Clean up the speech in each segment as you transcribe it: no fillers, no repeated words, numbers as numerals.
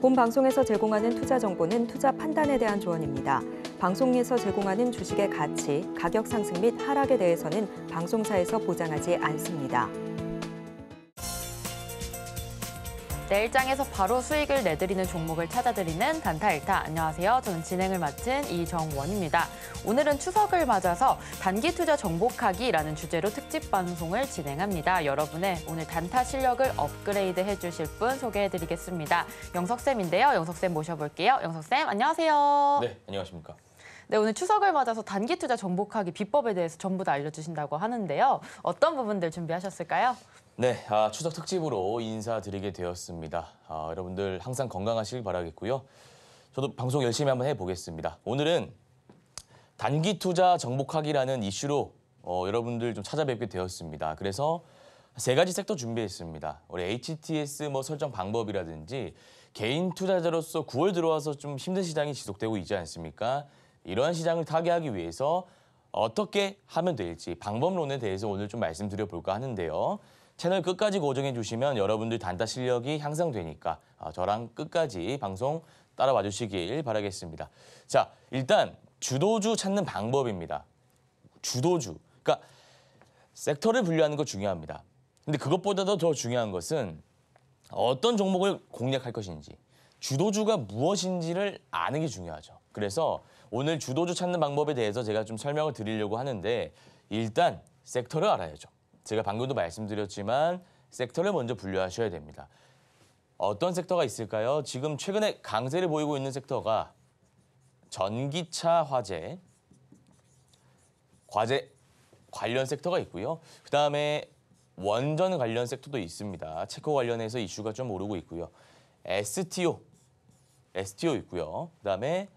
본 방송에서 제공하는 투자 정보는 투자 판단에 대한 조언입니다. 방송에서 제공하는 주식의 가치, 가격 상승 및 하락에 대해서는 방송사에서 보장하지 않습니다. 내일장에서 바로 수익을 내드리는 종목을 찾아드리는 단타일타. 안녕하세요. 저는 진행을 맡은 이정원입니다. 오늘은 추석을 맞아서 단기 투자 정복하기라는 주제로 특집 방송을 진행합니다. 여러분의 오늘 단타 실력을 업그레이드 해주실 분 소개해드리겠습니다. 영석쌤인데요. 영석쌤 모셔볼게요. 영석쌤, 안녕하세요. 네, 안녕하십니까. 네, 오늘 추석을 맞아서 단기 투자 정복하기 비법에 대해서 전부 다 알려주신다고 하는데요. 어떤 부분들 준비하셨을까요? 네, 추석 특집으로 인사드리게 되었습니다. 여러분들 항상 건강하시길 바라겠고요. 저도 방송 열심히 한번 해보겠습니다. 오늘은 단기 투자 정복하기라는 이슈로 여러분들 좀 찾아뵙게 되었습니다. 그래서 세 가지 섹터 준비했습니다. 우리 HTS 설정 방법이라든지 개인 투자자로서 9월 들어와서 좀 힘든 시장이 지속되고 있지 않습니까? 이러한 시장을 타개하기 위해서 어떻게 하면 될지 방법론에 대해서 오늘 좀 말씀드려 볼까 하는데요. 채널 끝까지 고정해 주시면 여러분들 단타 실력이 향상되니까 저랑 끝까지 방송 따라와 주시길 바라겠습니다. 자, 일단 주도주 찾는 방법입니다. 주도주. 그러니까 섹터를 분류하는 거 중요합니다. 근데 그것보다도 더 중요한 것은 어떤 종목을 공략할 것인지, 주도주가 무엇인지를 아는 게 중요하죠. 그래서 오늘 주도주 찾는 방법에 대해서 제가 좀 설명을 드리려고 하는데 일단 섹터를 알아야죠. 제가 방금도 말씀드렸지만 섹터를 먼저 분류하셔야 됩니다. 어떤 섹터가 있을까요? 지금 최근에 강세를 보이고 있는 섹터가 전기차 과제 관련 섹터가 있고요. 그다음에 원전 관련 섹터도 있습니다. 체코 관련해서 이슈가 좀 오르고 있고요. STO 있고요. 그다음에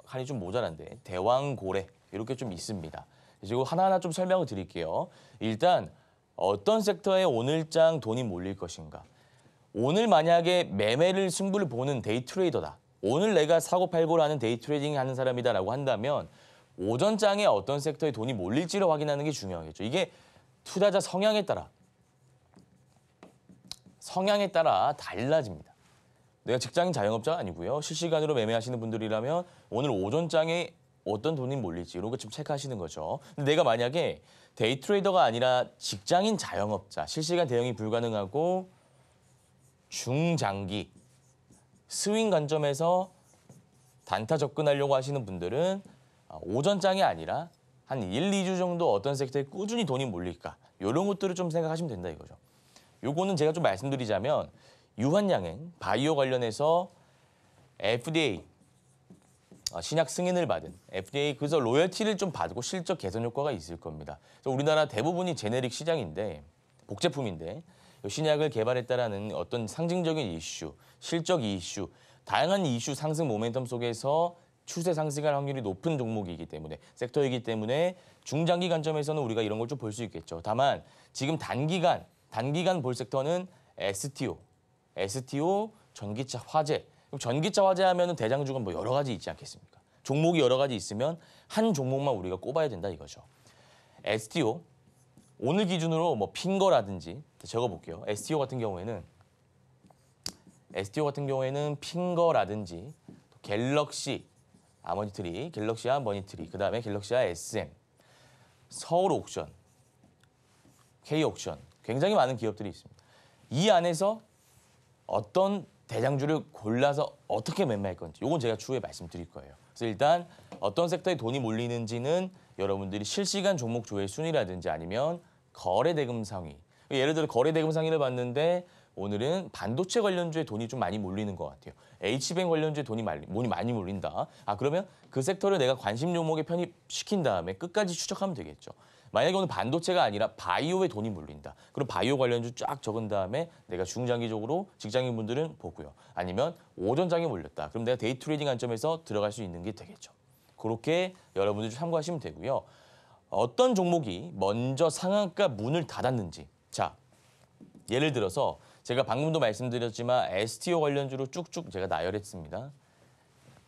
칸이 좀 모자란데 대왕고래 이렇게 좀 있습니다. 그리고 하나하나 좀 설명을 드릴게요. 일단 어떤 섹터에 오늘장 돈이 몰릴 것인가. 오늘 만약에 매매를 승부를 보는 데이 트레이더다. 오늘 내가 사고 팔고를 하는 데이 트레이딩 하는 사람이다라고 한다면 오전장에 어떤 섹터에 돈이 몰릴지를 확인하는 게 중요하겠죠. 이게 투자자 성향에 따라 달라집니다. 내가 직장인 자영업자가 아니고요. 실시간으로 매매하시는 분들이라면 오늘 오전장에 어떤 돈이 몰릴지 이런 거 좀 체크하시는 거죠. 근데 내가 만약에 데이 트레이더가 아니라 직장인 자영업자, 실시간 대응이 불가능하고 중장기 스윙 관점에서 단타 접근하려고 하시는 분들은 오전장이 아니라 한 1, 2주 정도 어떤 섹터에 꾸준히 돈이 몰릴까 이런 것들을 좀 생각하시면 된다 이거죠. 요거는 제가 좀 말씀드리자면 유한양행, 바이오 관련해서 FDA 신약 승인을 받은 FDA 그래서 로열티를 좀 받고 실적 개선 효과가 있을 겁니다. 그래서 우리나라 대부분이 제네릭 시장인데 복제품인데 신약을 개발했다라는 어떤 상징적인 이슈, 실적 이슈, 다양한 이슈 상승 모멘텀 속에서 추세 상승할 확률이 높은 종목이기 때문에 섹터이기 때문에 중장기 관점에서는 우리가 이런 걸 좀 볼 수 있겠죠. 다만 지금 단기간 볼 섹터는 STO, 전기차 화재. 그럼 전기차 화재하면은 대장주가 여러 가지 있지 않겠습니까? 종목이 여러 가지 있으면 한 종목만 우리가 꼽아야 된다 이거죠. STO 오늘 기준으로 핑거라든지 적어볼게요. STO 같은 경우에는 핑거라든지 갤럭시 머니터리, 갤럭시아 머니터리, 그다음에 갤럭시아 SM, 서울옥션, K옥션 굉장히 많은 기업들이 있습니다. 이 안에서 어떤 대장주를 골라서 어떻게 매매할 건지 이건 제가 추후에 말씀드릴 거예요. 그래서 일단 어떤 섹터에 돈이 몰리는지는 여러분들이 실시간 종목 조회 순위라든지 아니면 거래대금 상위. 예를 들어 거래대금 상위를 봤는데 오늘은 반도체 관련주에 돈이 좀 많이 몰리는 것 같아요. H뱅 관련주에 돈이 많이 몰린다. 그러면 그 섹터를 내가 관심 종목에 편입시킨 다음에 끝까지 추적하면 되겠죠. 만약에 오늘 반도체가 아니라 바이오에 돈이 몰린다. 그럼 바이오 관련주 쫙 적은 다음에 내가 중장기적으로 직장인분들은 보고요. 아니면 오전장에 몰렸다. 그럼 내가 데이 트레이딩 관점에서 들어갈 수 있는 게 되겠죠. 그렇게 여러분들 참고하시면 되고요. 어떤 종목이 먼저 상한가 문을 닫았는지. 자, 예를 들어서 제가 방금도 말씀드렸지만 STO 관련주로 쭉쭉 제가 나열했습니다.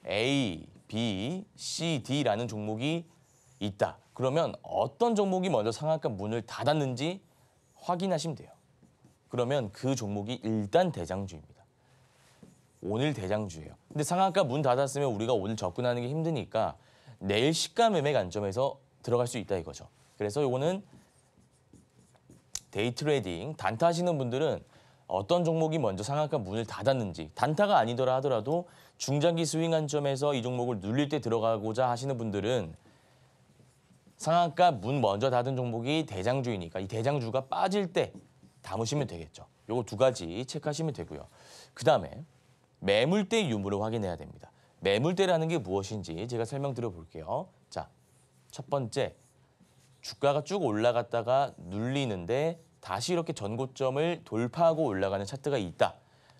A, B, C, D라는 종목이 있다. 그러면 어떤 종목이 먼저 상한가 문을 닫았는지 확인하시면 돼요. 그러면 그 종목이 일단 대장주입니다. 오늘 대장주예요. 근데 상한가 문 닫았으면 우리가 오늘 접근하는 게 힘드니까 내일 시가 매매 관점에서 들어갈 수 있다 이거죠. 그래서 요거는 데이 트레이딩, 단타 하시는 분들은 어떤 종목이 먼저 상한가 문을 닫았는지, 단타가 아니더라 하더라도 중장기 스윙 관점에서 이 종목을 눌릴 때 들어가고자 하시는 분들은 상한가 문 먼저 닫은 종목이 대장주이니까 이 대장주가 빠질 때 담으시면 되겠죠. 요거 두 가지 체크하시면 되고요. 그다음에 매물대 유무를 확인해야 됩니다. 매물대라는 게 무엇인지 제가 설명드려 볼게요. 자, 첫 번째, 주가가 쭉 올라갔다가 눌리는데 다시 이렇게 전고점을 돌파하고 올라가는 차트가 있다.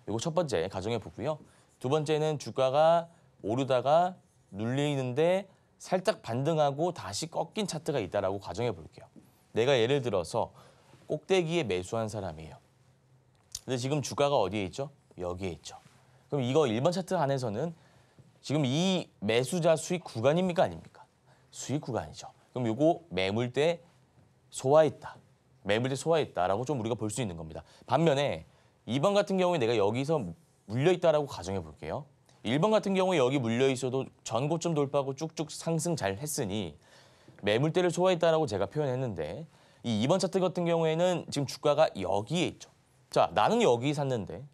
이거 첫 번째 가정해 보고요. 두 번째는 주가가 오르다가 눌리는데 살짝 반등하고 다시 꺾인 차트가 있다라고 가정해 볼게요. 내가 예를 들어서 꼭대기에 매수한 사람이에요. 근데 지금 주가가 어디에 있죠? 여기에 있죠. 그럼 이거 1번 차트 안에서는 지금 이 매수자 수익 구간입니까? 아닙니까? 수익 구간이죠. 그럼 요거 매물대 소화했다. 매물대 소화했다라고 좀 우리가 볼 수 있는 겁니다. 반면에 2번 같은 경우에 내가 여기서 물려있다라고 가정해 볼게요. 1번 같은 경우에 여기 물려있어도 전고점 돌파하고 쭉쭉 상승 잘 했으니 매물대를 소화했다라고 제가 표현했는데 이 2번 차트 같은 경우에는 지금 주가가 여기에 있죠. 자, 나는 여기 샀는데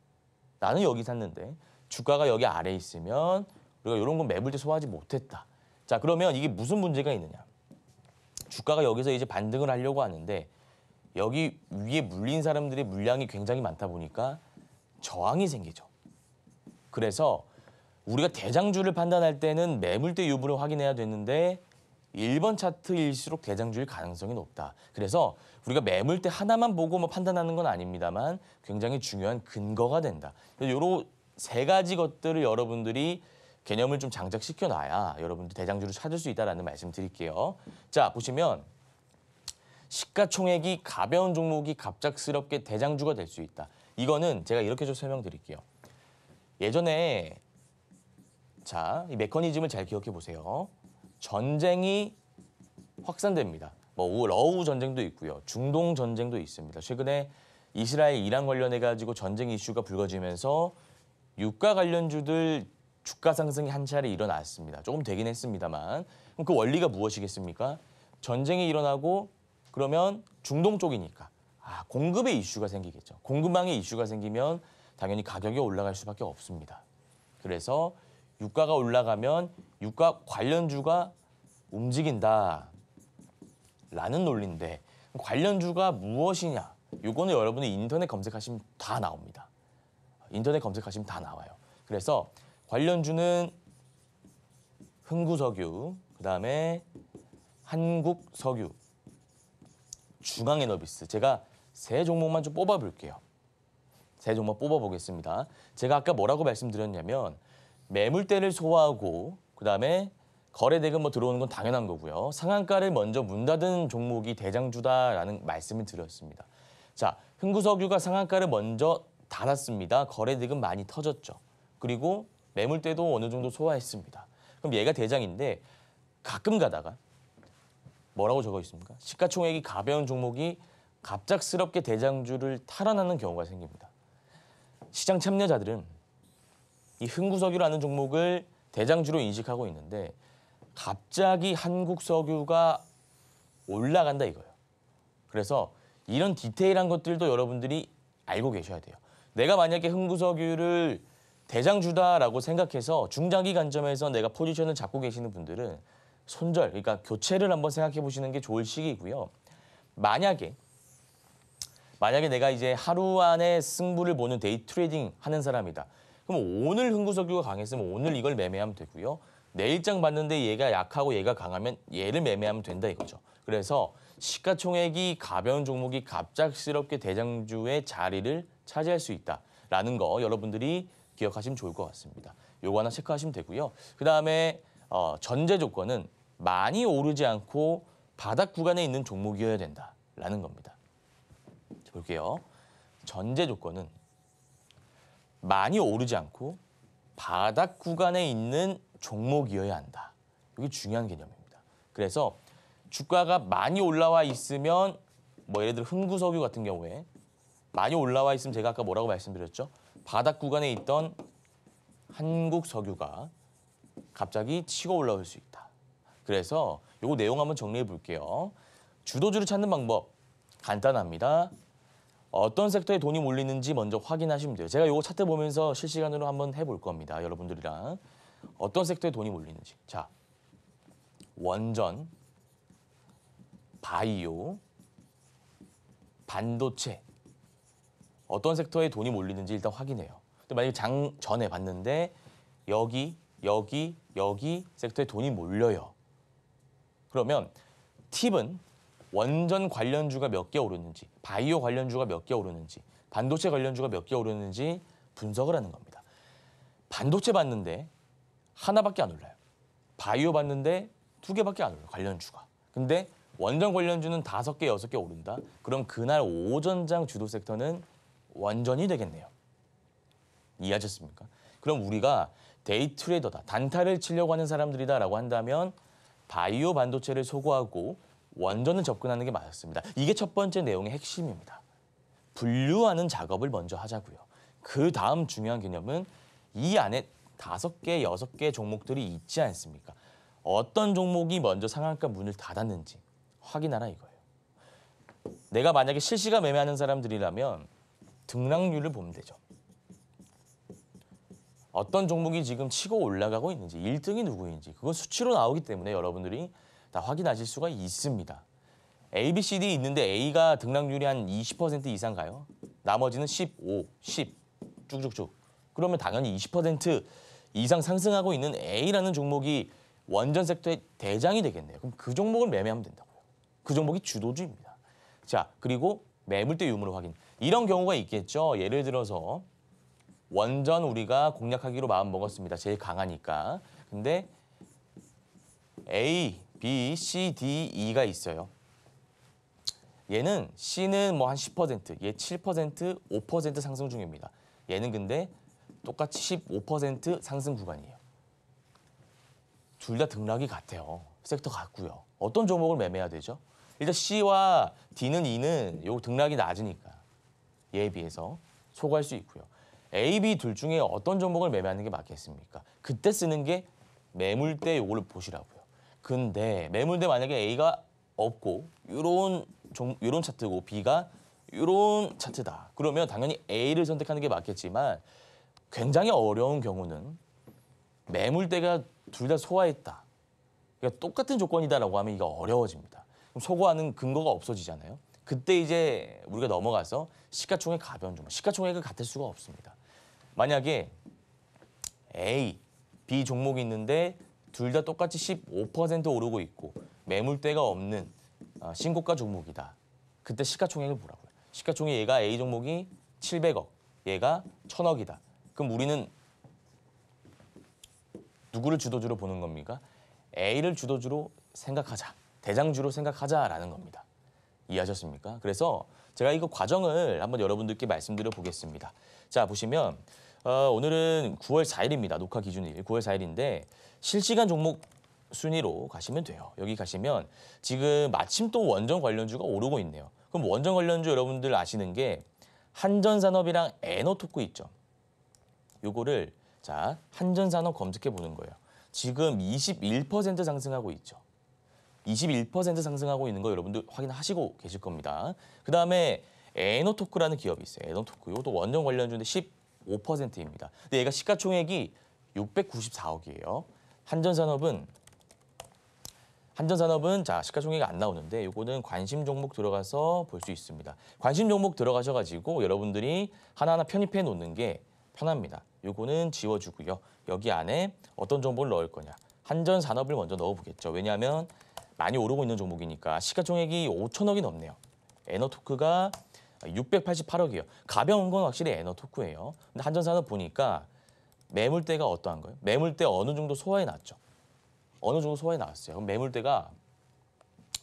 주가가 여기 아래에 있으면 우리가 이런 건 매물대 소화하지 못했다. 자, 그러면 이게 무슨 문제가 있느냐. 주가가 여기서 이제 반등을 하려고 하는데 여기 위에 물린 사람들의 물량이 굉장히 많다 보니까 저항이 생기죠. 그래서 우리가 대장주를 판단할 때는 매물대 유무를 확인해야 되는데 1번 차트일수록 대장주일 가능성이 높다. 그래서 우리가 매물대 하나만 보고 뭐 판단하는 건 아닙니다만 굉장히 중요한 근거가 된다. 요런 세 가지 것들을 여러분들이 개념을 좀 장착시켜 놔야 여러분들 대장주를 찾을 수 있다는 말씀 드릴게요. 자, 보시면 시가총액이 가벼운 종목이 갑작스럽게 대장주가 될 수 있다. 이거는 제가 이렇게 좀 설명드릴게요. 예전에 자, 이 메커니즘을 잘 기억해 보세요. 전쟁이 확산됩니다. 뭐 러우 전쟁도 있고요. 중동 전쟁도 있습니다. 최근에 이스라엘 이란 관련해 가지고 전쟁 이슈가 불거지면서 유가 관련주들 주가 상승이 한 차례 일어났습니다. 조금 되긴 했습니다만. 그럼 그 원리가 무엇이겠습니까? 전쟁이 일어나고 그러면 중동 쪽이니까 공급의 이슈가 생기겠죠. 공급망의 이슈가 생기면 당연히 가격이 올라갈 수밖에 없습니다. 그래서 유가가 올라가면 유가 관련주가 움직인다라는 논리인데 관련주가 무엇이냐? 이거는 여러분이 인터넷 검색하시면 다 나옵니다. 인터넷 검색하시면 다 나와요. 그래서 관련주는 흥구석유, 그다음에 한국석유, 중앙에너비스. 제가 세 종목만 좀 뽑아볼게요. 세 종목 뽑아보겠습니다. 제가 아까 뭐라고 말씀드렸냐면 매물대를 소화하고 그다음에 거래대금 뭐 들어오는 건 당연한 거고요. 상한가를 먼저 문 닫은 종목이 대장주다라는 말씀을 드렸습니다. 자, 흥구석유가 상한가를 먼저 닫았습니다. 거래대금 많이 터졌죠. 그리고 매물대도 어느 정도 소화했습니다. 그럼 얘가 대장인데 가끔 가다가 뭐라고 적어 있습니까? 시가총액이 가벼운 종목이 갑작스럽게 대장주를 탈환하는 경우가 생깁니다. 시장 참여자들은 이 흥구석유라는 종목을 대장주로 인식하고 있는데 갑자기 한국석유가 올라간다 이거예요. 그래서 이런 디테일한 것들도 여러분들이 알고 계셔야 돼요. 내가 만약에 흥구석유를 대장주다라고 생각해서 중장기 관점에서 내가 포지션을 잡고 계시는 분들은 손절, 그러니까 교체를 한번 생각해 보시는 게 좋을 시기고요. 만약에 내가 이제 하루 안에 승부를 보는 데이 트레이딩 하는 사람이다. 그럼 오늘 흥구석유가 강했으면 오늘 이걸 매매하면 되고요. 내일장 봤는데 얘가 약하고 얘가 강하면 얘를 매매하면 된다 이거죠. 그래서 시가총액이 가벼운 종목이 갑작스럽게 대장주의 자리를 차지할 수 있다라는 거 여러분들이 기억하시면 좋을 것 같습니다. 요거 하나 체크하시면 되고요. 그다음에 전제 조건은 많이 오르지 않고 바닥 구간에 있는 종목이어야 된다라는 겁니다. 볼게요. 전제 조건은 많이 오르지 않고 바닥 구간에 있는 종목이어야 한다. 이게 중요한 개념입니다. 그래서 주가가 많이 올라와 있으면 뭐 예를 들어 흥구석유 같은 경우에 많이 올라와 있으면 제가 아까 뭐라고 말씀드렸죠? 바닥 구간에 있던 한국석유가 갑자기 치고 올라올 수 있다. 그래서 요거 내용 한번 정리해 볼게요. 주도주를 찾는 방법 간단합니다. 어떤 섹터에 돈이 몰리는지 먼저 확인하시면 돼요. 제가 요거 차트 보면서 실시간으로 한번 해볼 겁니다. 여러분들이랑. 어떤 섹터에 돈이 몰리는지. 자, 원전, 바이오, 반도체. 어떤 섹터에 돈이 몰리는지 일단 확인해요. 근데 만약에 장 전에 봤는데 여기 섹터에 돈이 몰려요. 그러면 팁은 원전 관련주가 몇 개 오르는지, 바이오 관련주가 몇 개 오르는지, 반도체 관련주가 몇 개 오르는지 분석을 하는 겁니다. 반도체 봤는데 하나밖에 안 올라요. 바이오 봤는데 2개밖에 안 올라요, 관련주가. 근데 원전 관련주는 5개, 6개 오른다. 그럼 그날 오전장 주도 섹터는 원전이 되겠네요. 이해하셨습니까? 그럼 우리가 데이 트레이더다, 단타를 치려고 하는 사람들이다라고 한다면 바이오 반도체를 소거하고 원전을 접근하는 게 맞습니다. 이게 첫 번째 내용의 핵심입니다. 분류하는 작업을 먼저 하자고요. 그 다음 중요한 개념은 이 안에 5개, 6개 종목들이 있지 않습니까? 어떤 종목이 먼저 상한가 문을 닫았는지 확인하라 이거예요. 내가 만약에 실시간 매매하는 사람들이라면 등락률을 보면 되죠. 어떤 종목이 지금 치고 올라가고 있는지, 1등이 누구인지 그건 수치로 나오기 때문에 여러분들이 다 확인하실 수가 있습니다. A, B, C, D 있는데 A가 등락률이 한 20% 이상 가요. 나머지는 15, 10 쭉쭉쭉. 그러면 당연히 20% 이상 상승하고 있는 A라는 종목이 원전 섹터의 대장이 되겠네요. 그럼 그 종목을 매매하면 된다고요. 그 종목이 주도주입니다. 자, 그리고 매물대 유무를 확인. 이런 경우가 있겠죠. 예를 들어서 원전 우리가 공략하기로 마음 먹었습니다. 제일 강하니까. 근데 A, B, C, D, E가 있어요. 얘는 C는 뭐 한 10%, 얘 7%, 5% 상승 중입니다. 얘는 근데 똑같이 15% 상승 구간이에요. 둘 다 등락이 같아요. 섹터 같고요. 어떤 종목을 매매해야 되죠? 일단 C와 D는 E는 요 등락이 낮으니까 얘에 비해서 소거할 수 있고요. A, B 둘 중에 어떤 종목을 매매하는 게 맞겠습니까? 그때 쓰는 게 매물대 요거를 보시라고요. 근데 매물대 만약에 A가 없고 요런 차트고 B가 요런 차트다. 그러면 당연히 A를 선택하는 게 맞겠지만 굉장히 어려운 경우는 매물대가 둘 다 소화했다. 그러니까 똑같은 조건이다라고 하면 이거 어려워집니다. 그럼 소거하는 근거가 없어지잖아요. 그때 이제 우리가 넘어가서 시가총액 가벼운 종목, 시가총액은 같을 수가 없습니다. 만약에 A, B 종목이 있는데 둘 다 똑같이 15% 오르고 있고 매물대가 없는 신고가 종목이다. 그때 시가총액을 보라고요. 시가총액 얘가 A 종목이 700억, 얘가 1000억이다. 그럼 우리는 누구를 주도주로 보는 겁니까? A를 주도주로 생각하자. 대장주로 생각하자라는 겁니다. 이해하셨습니까? 그래서 제가 이거 과정을 한번 여러분들께 말씀드려 보겠습니다. 자, 보시면 오늘은 9월 4일입니다. 녹화 기준일 9월 4일인데 실시간 종목 순위로 가시면 돼요. 여기 가시면 지금 마침 또 원전 관련주가 오르고 있네요. 그럼 원전 관련주 여러분들 아시는 게 한전산업이랑 에너토크 있죠. 요거를 자, 한전산업 검색해 보는 거예요. 지금 21% 상승하고 있죠. 21% 상승하고 있는 거 여러분들 확인하시고 계실 겁니다. 그다음에 에너토크라는 기업이 있어요. 에너토크. 이것도 원전 관련주인데 15%입니다. 근데 얘가 시가총액이 694억이에요. 한전산업은 자, 시가총액이 안 나오는데 요거는 관심 종목 들어가서 볼 수 있습니다. 관심 종목 들어가셔 가지고 여러분들이 하나하나 편입해 놓는 게 편합니다. 요거는 지워주고요. 여기 안에 어떤 정보를 넣을 거냐. 한전산업을 먼저 넣어보겠죠. 왜냐하면 많이 오르고 있는 종목이니까 시가총액이 5천억이 넘네요. 에너토크가 688억이에요. 가벼운 건 확실히 에너토크예요. 근데 한전산업 보니까 매물대가 어떠한 거예요? 매물대 어느 정도 소화해 놨죠. 어느 정도 소화해 놨어요. 그럼 매물대가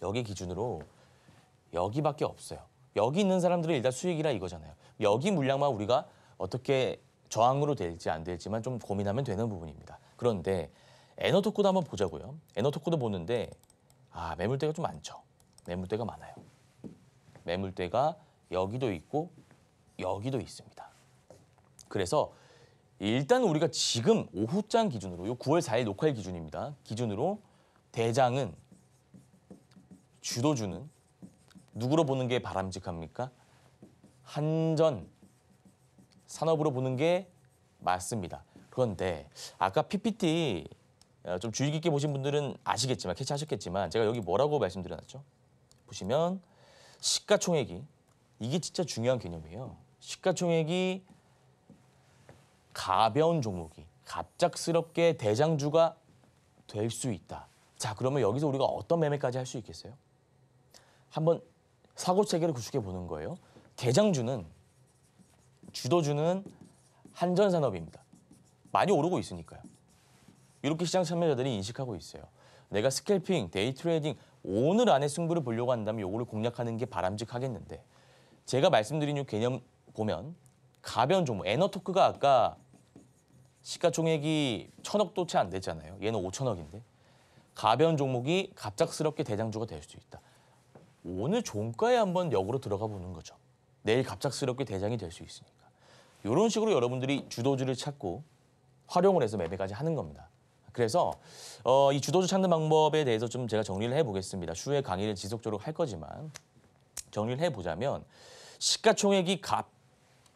여기 기준으로 여기밖에 없어요. 여기 있는 사람들이 일단 수익이라 이거잖아요. 여기 물량만 우리가 어떻게 저항으로 될지 안 될지만 좀 고민하면 되는 부분입니다. 그런데 에너토크도 한번 보자고요. 에너토크도 보는데 매물대가 좀 많죠. 매물대가 많아요. 매물대가 여기도 있고 여기도 있습니다. 그래서 일단 우리가 지금 오후장 기준으로, 요 9월 4일 녹화일 기준입니다. 기준으로 대장은, 주도주는 누구로 보는 게 바람직합니까? 한전 산업으로 보는 게 맞습니다. 그런데 아까 PPT 좀 주의 깊게 보신 분들은 아시겠지만, 캐치하셨겠지만 제가 여기 뭐라고 말씀드려놨죠? 보시면 시가총액이, 이게 진짜 중요한 개념이에요. 시가총액이 가벼운 종목이 갑작스럽게 대장주가 될 수 있다. 자, 그러면 여기서 우리가 어떤 매매까지 할 수 있겠어요? 한번 사고체계를 구축해 보는 거예요. 대장주는, 주도주는 한전산업입니다. 많이 오르고 있으니까요. 이렇게 시장 참여자들이 인식하고 있어요. 내가 스캘핑, 데이 트레이딩, 오늘 안에 승부를 보려고 한다면 이거를 공략하는 게 바람직하겠는데, 제가 말씀드린 이 개념 보면 가벼운 종목, 에너토크가 아까 시가총액이 1,000억도 채 안 됐잖아요. 얘는 5천억인데. 가벼운 종목이 갑작스럽게 대장주가 될 수 있다. 오늘 종가에 한번 역으로 들어가 보는 거죠. 내일 갑작스럽게 대장이 될 수 있으니까. 이런 식으로 여러분들이 주도주를 찾고 활용을 해서 매매까지 하는 겁니다. 그래서 이 주도주 찾는 방법에 대해서 좀 제가 정리를 해보겠습니다. 추후에 강의를 지속적으로 할 거지만 정리를 해보자면, 시가총액이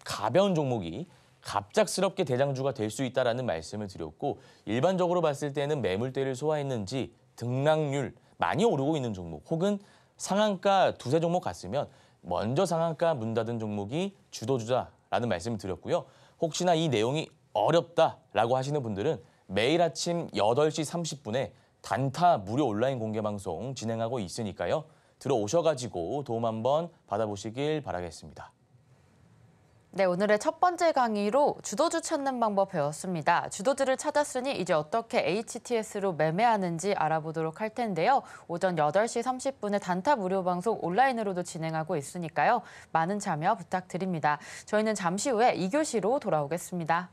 가벼운 종목이 갑작스럽게 대장주가 될 수 있다는 말씀을 드렸고, 일반적으로 봤을 때는 매물대를 소화했는지 등락률 많이 오르고 있는 종목, 혹은 상한가 두세 종목 갔으면 먼저 상한가 문 닫은 종목이 주도주다라는 말씀을 드렸고요. 혹시나 이 내용이 어렵다라고 하시는 분들은 매일 아침 8시 30분에 단타 무료 온라인 공개 방송 진행하고 있으니까요. 들어오셔가지고 도움 한번 받아보시길 바라겠습니다. 네, 오늘의 첫 번째 강의로 주도주 찾는 방법 배웠습니다. 주도주를 찾았으니 이제 어떻게 HTS로 매매하는지 알아보도록 할 텐데요. 오전 8시 30분에 단타 무료 방송 온라인으로도 진행하고 있으니까요. 많은 참여 부탁드립니다. 저희는 잠시 후에 2교시로 돌아오겠습니다.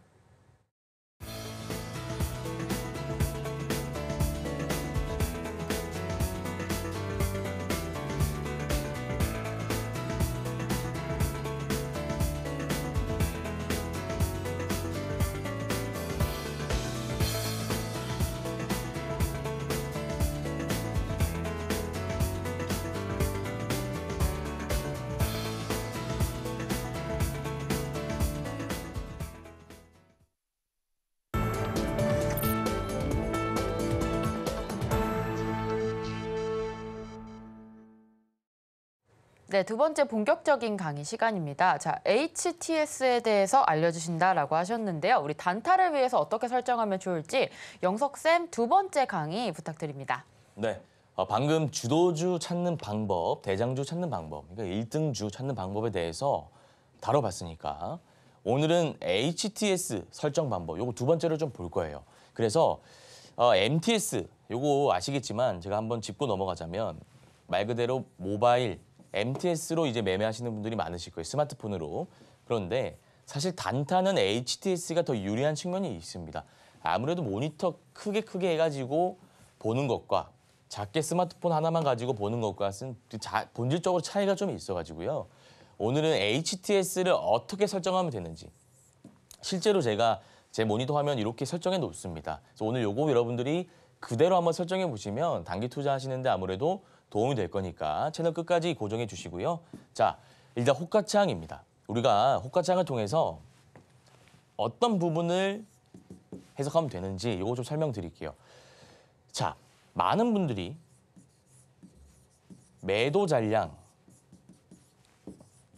네, 두 번째 본격적인 강의 시간입니다. 자, HTS에 대해서 알려주신다라고 하셨는데요. 우리 단타를 위해서 어떻게 설정하면 좋을지 영석쌤 두 번째 강의 부탁드립니다. 네, 방금 주도주 찾는 방법, 대장주 찾는 방법, 그러니까 1등주 찾는 방법에 대해서 다뤄봤으니까 오늘은 HTS 설정 방법, 요거 두 번째로 좀 볼 거예요. 그래서 MTS, 요거 아시겠지만 제가 한번 짚고 넘어가자면 말 그대로 모바일, MTS로 이제 매매하시는 분들이 많으실 거예요. 스마트폰으로. 그런데 사실 단타는 HTS가 더 유리한 측면이 있습니다. 아무래도 모니터 크게 해가지고 보는 것과 작게 스마트폰 하나만 가지고 보는 것과는 본질적으로 차이가 좀 있어가지고요. 오늘은 HTS를 어떻게 설정하면 되는지, 실제로 제가 제 모니터 화면 이렇게 설정해 놓습니다. 그래서 오늘 요거 여러분들이 그대로 한번 설정해 보시면 단기 투자하시는데 아무래도 도움이 될 거니까 채널 끝까지 고정해 주시고요. 자, 일단 호가창입니다. 우리가 호가창을 통해서 어떤 부분을 해석하면 되는지 이거 좀 설명드릴게요. 자, 많은 분들이 매도 잔량,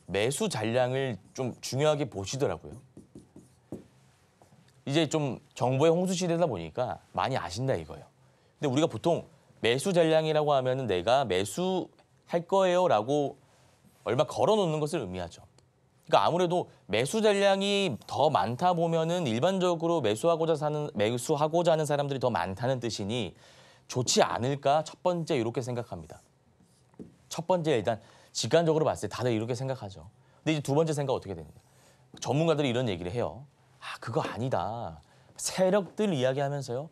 매수 잔량을 좀 중요하게 보시더라고요. 이제 좀 정보의 홍수 시대다 보니까 많이 아신다 이거예요. 근데 우리가 보통 매수 잔량이라고 하면은 내가 매수할 거예요라고 얼마 걸어놓는 것을 의미하죠. 그러니까 아무래도 매수 잔량이 더 많다 보면은 일반적으로 매수하고자 하는 사람들이 더 많다는 뜻이니 좋지 않을까? 첫 번째 이렇게 생각합니다. 첫 번째 일단 직관적으로 봤을 때 다들 이렇게 생각하죠. 근데 이제 두 번째 생각 어떻게 되느냐? 전문가들이 이런 얘기를 해요. 아, 그거 아니다. 세력들 이야기하면서요.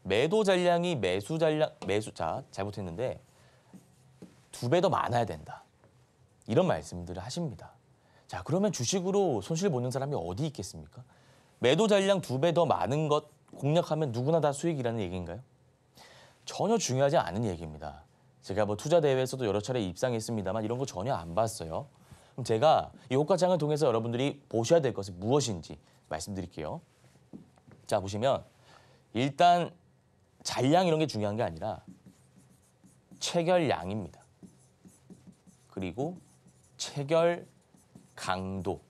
매도 잔량이 잘못했는데 2배 더 많아야 된다. 이런 말씀들을 하십니다. 자, 그러면 주식으로 손실 보는 사람이 어디 있겠습니까? 매도 잔량 2배 더 많은 것 공략하면 누구나 다 수익이라는 얘기인가요? 전혀 중요하지 않은 얘기입니다. 제가 뭐 투자 대회에서도 여러 차례 입상했습니다만 이런 거 전혀 안 봤어요. 그럼 제가 이 호가창을 통해서 여러분들이 보셔야 될 것이 무엇인지 말씀드릴게요. 자, 보시면 일단 잔량 이런 게 중요한 게 아니라 체결량입니다. 그리고 체결 강도.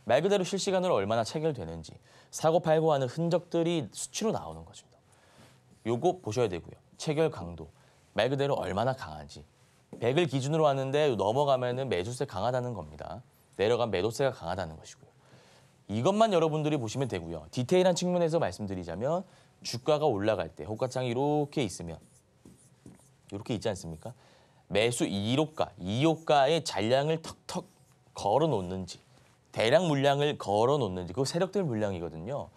말 그대로 실시간으로 얼마나 체결되는지 사고 팔고 하는 흔적들이 수치로 나오는 것입니다. 요거 보셔야 되고요. 체결 강도. 말 그대로 얼마나 강한지. 100을 기준으로 하는데 넘어가면은 매수세 강하다는 겁니다. 내려가면 매도세가 강하다는 것이고요. 이것만 여러분들이 보시면 되고요. 디테일한 측면에서 말씀드리자면 주가가 올라갈 때 호가창이 이렇게 있으면 이렇게 있지 않습니까? 매수 1호가, 2호가의 잔량을 턱턱 걸어 놓는지 대량 물량을 걸어 놓는지 그거 세력들 물량이거든요.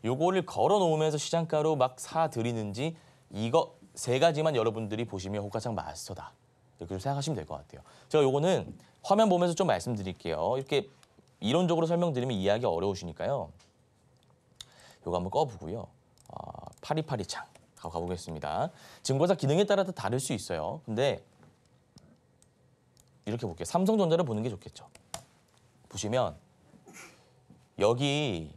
요거를 걸어 놓으면서 시장가로 막 사들이는지 이거 세 가지만 여러분들이 보시면 호가창 마스터다. 이렇게 좀 생각하시면 될 것 같아요. 제가 요거는 화면 보면서 좀 말씀드릴게요. 이렇게 이론적으로 설명드리면 이해하기 어려우시니까요. 요거 한번 꺼보고요. 파리파리 창 가보겠습니다. 증권사 기능에 따라 다 다를 수 있어요. 근데 이렇게 볼게요. 삼성전자를 보는 게 좋겠죠. 보시면 여기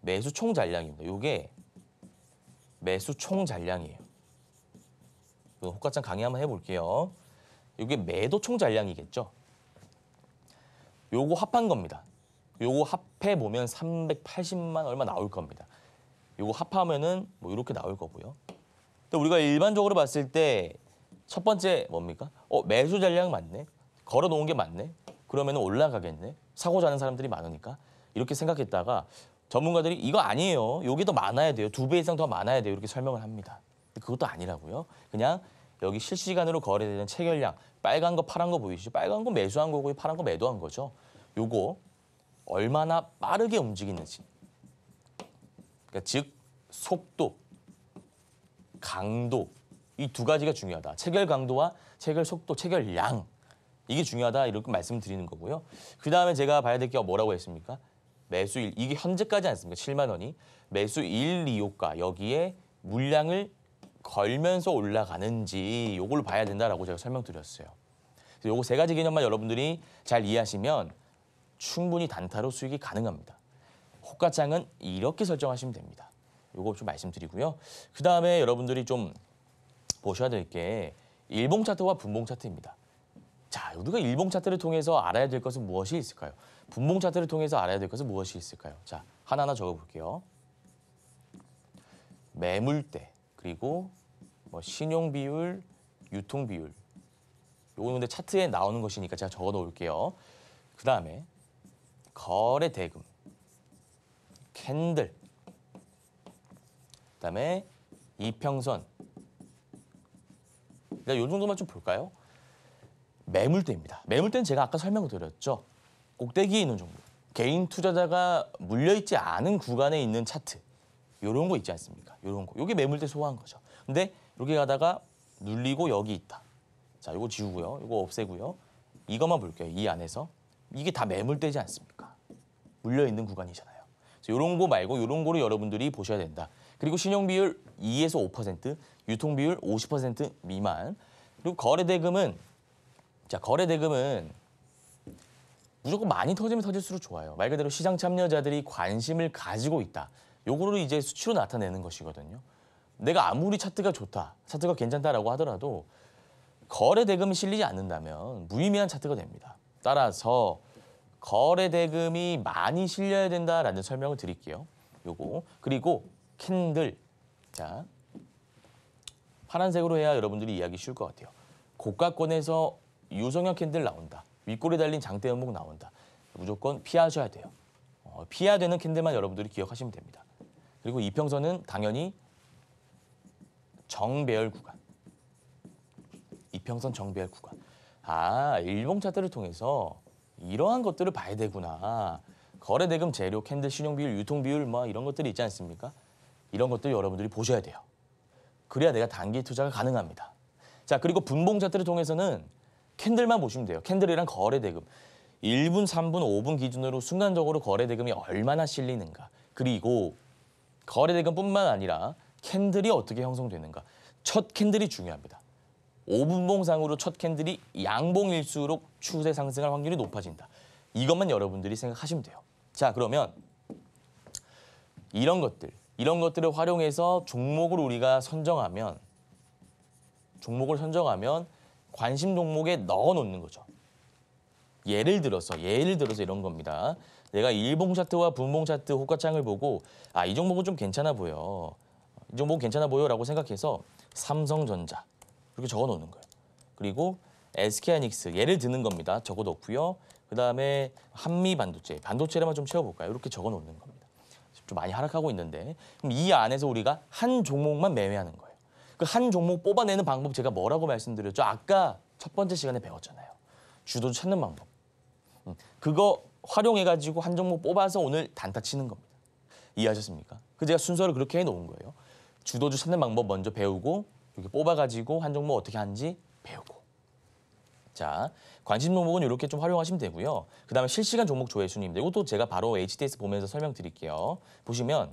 매수 총 잔량입니다. 요게 매수 총 잔량이에요. 호가창 강의 한번 해볼게요. 요게 매도 총 잔량이겠죠. 요거 합한 겁니다. 요거 합해 보면 380만 얼마 나올 겁니다. 요거 합하면은 뭐 이렇게 나올 거고요. 근데 우리가 일반적으로 봤을 때 첫 번째 뭡니까? 매수 잔량 맞네. 걸어 놓은 게 맞네. 그러면은 올라가겠네. 사고자 하는 사람들이 많으니까 이렇게 생각했다가 전문가들이 이거 아니에요. 여기 더 많아야 돼요. 2배 이상 더 많아야 돼요. 이렇게 설명을 합니다. 근데 그것도 아니라고요. 그냥 여기 실시간으로 거래되는 체결량, 빨간 거, 파란 거 보이시죠? 빨간 거 매수한 거고 파란 거 매도한 거죠. 요거 얼마나 빠르게 움직이는지. 그러니까 즉 속도, 강도 이 두 가지가 중요하다. 체결 강도와 체결 속도, 체결량 이게 중요하다 이렇게 말씀드리는 거고요. 그 다음에 제가 봐야 될 게 뭐라고 했습니까? 매수일 이게 현재까지 않습니까? 7만 원이 매수 1, 2호가 여기에 물량을 걸면서 올라가는지 요걸 봐야 된다라고 제가 설명드렸어요. 그래서 요거 세 가지 개념만 여러분들이 잘 이해하시면 충분히 단타로 수익이 가능합니다. 호가창은 이렇게 설정하시면 됩니다. 요거 좀 말씀드리고요. 그 다음에 여러분들이 좀 보셔야 될 게 일봉 차트와 분봉 차트입니다. 자, 우리가 일봉 차트를 통해서 알아야 될 것은 무엇이 있을까요? 분봉 차트를 통해서 알아야 될 것은 무엇이 있을까요? 자, 하나하나 적어볼게요. 매물대, 그리고 뭐 신용 비율, 유통 비율. 요거는 근데 차트에 나오는 것이니까 제가 적어 놓을게요. 그 다음에 거래 대금, 캔들, 그 다음에 이평선. 일단 요 정도만 좀 볼까요? 매물대입니다. 매물대는 제가 아까 설명을 드렸죠. 꼭대기에 있는 종목. 개인 투자자가 물려있지 않은 구간에 있는 차트. 요런 거 있지 않습니까? 요런 거. 요게 매물대 소화한 거죠. 근데 이렇게 가다가 눌리고 여기 있다. 자, 요거 지우고요. 요거 없애고요. 이것만 볼게요. 이 안에서. 이게 다 매물대지 않습니까? 물려있는 구간이잖아요. 그래서 요런 거 말고 요런 거를 여러분들이 보셔야 된다. 그리고 신용 비율 2에서 5%, 유통 비율 50% 미만. 그리고 거래 대금은 자, 거래 대금은 무조건 많이 터지면 터질수록 좋아요. 말 그대로 시장 참여자들이 관심을 가지고 있다. 요거를 이제 수치로 나타내는 것이거든요. 내가 아무리 차트가 좋다, 차트가 괜찮다라고 하더라도 거래 대금이 실리지 않는다면 무의미한 차트가 됩니다. 따라서 거래 대금이 많이 실려야 된다라는 설명을 드릴게요. 요거. 그리고 캔들. 자, 파란색으로 해야 여러분들이 이해하기 쉬울 것 같아요. 고가권에서 유성형 캔들 나온다. 윗골에 달린 장대 음목 나온다. 무조건 피하셔야 돼요. 피해야 되는 캔들만 여러분들이 기억하시면 됩니다. 그리고 이평선은 당연히 정배열 구간. 이평선 정배열 구간. 아, 일봉 차트를 통해서 이러한 것들을 봐야 되구나. 거래 대금 재료, 캔들, 신용 비율, 유통 비율 뭐 이런 것들이 있지 않습니까? 이런 것들 여러분들이 보셔야 돼요. 그래야 내가 단기 투자가 가능합니다. 자, 그리고 분봉 차트를 통해서는 캔들만 보시면 돼요. 캔들이랑 거래 대금. 1분, 3분, 5분 기준으로 순간적으로 거래 대금이 얼마나 실리는가. 그리고 거래 대금뿐만 아니라 캔들이 어떻게 형성되는가. 첫 캔들이 중요합니다. 5분봉상으로 첫 캔들이 양봉일수록 추세 상승할 확률이 높아진다. 이것만 여러분들이 생각하시면 돼요. 자, 그러면 이런 것들을 활용해서 종목을 우리가 선정하면 관심 종목에 넣어 놓는 거죠. 예를 들어서 이런 겁니다. 내가 일봉 차트와 분봉 차트 호가창을 보고 이 종목은 좀 괜찮아 보여. 이 종목은 괜찮아 보여라고 생각해서 삼성전자 이렇게 적어 놓는 거예요. 그리고 SK하이닉스 예를 드는 겁니다. 적어 놓고요. 그다음에 반도체로만 좀 채워볼까요? 이렇게 적어 놓는 겁니다. 좀 많이 하락하고 있는데 그럼 이 안에서 우리가 한 종목만 매매하는 거예요. 그 한 종목 뽑아내는 방법 제가 뭐라고 말씀드렸죠? 아까 첫 번째 시간에 배웠잖아요. 주도주 찾는 방법. 그거 활용해가지고 한 종목 뽑아서 오늘 단타 치는 겁니다. 이해하셨습니까? 그 제가 순서를 그렇게 해놓은 거예요. 주도주 찾는 방법 먼저 배우고 이렇게 뽑아가지고 한 종목 어떻게 하는지 배우고. 자, 관심 종목은 이렇게 좀 활용하시면 되고요. 그다음에 실시간 종목 조회 순위입니다. 이것도 제가 바로 HTS 보면서 설명드릴게요. 보시면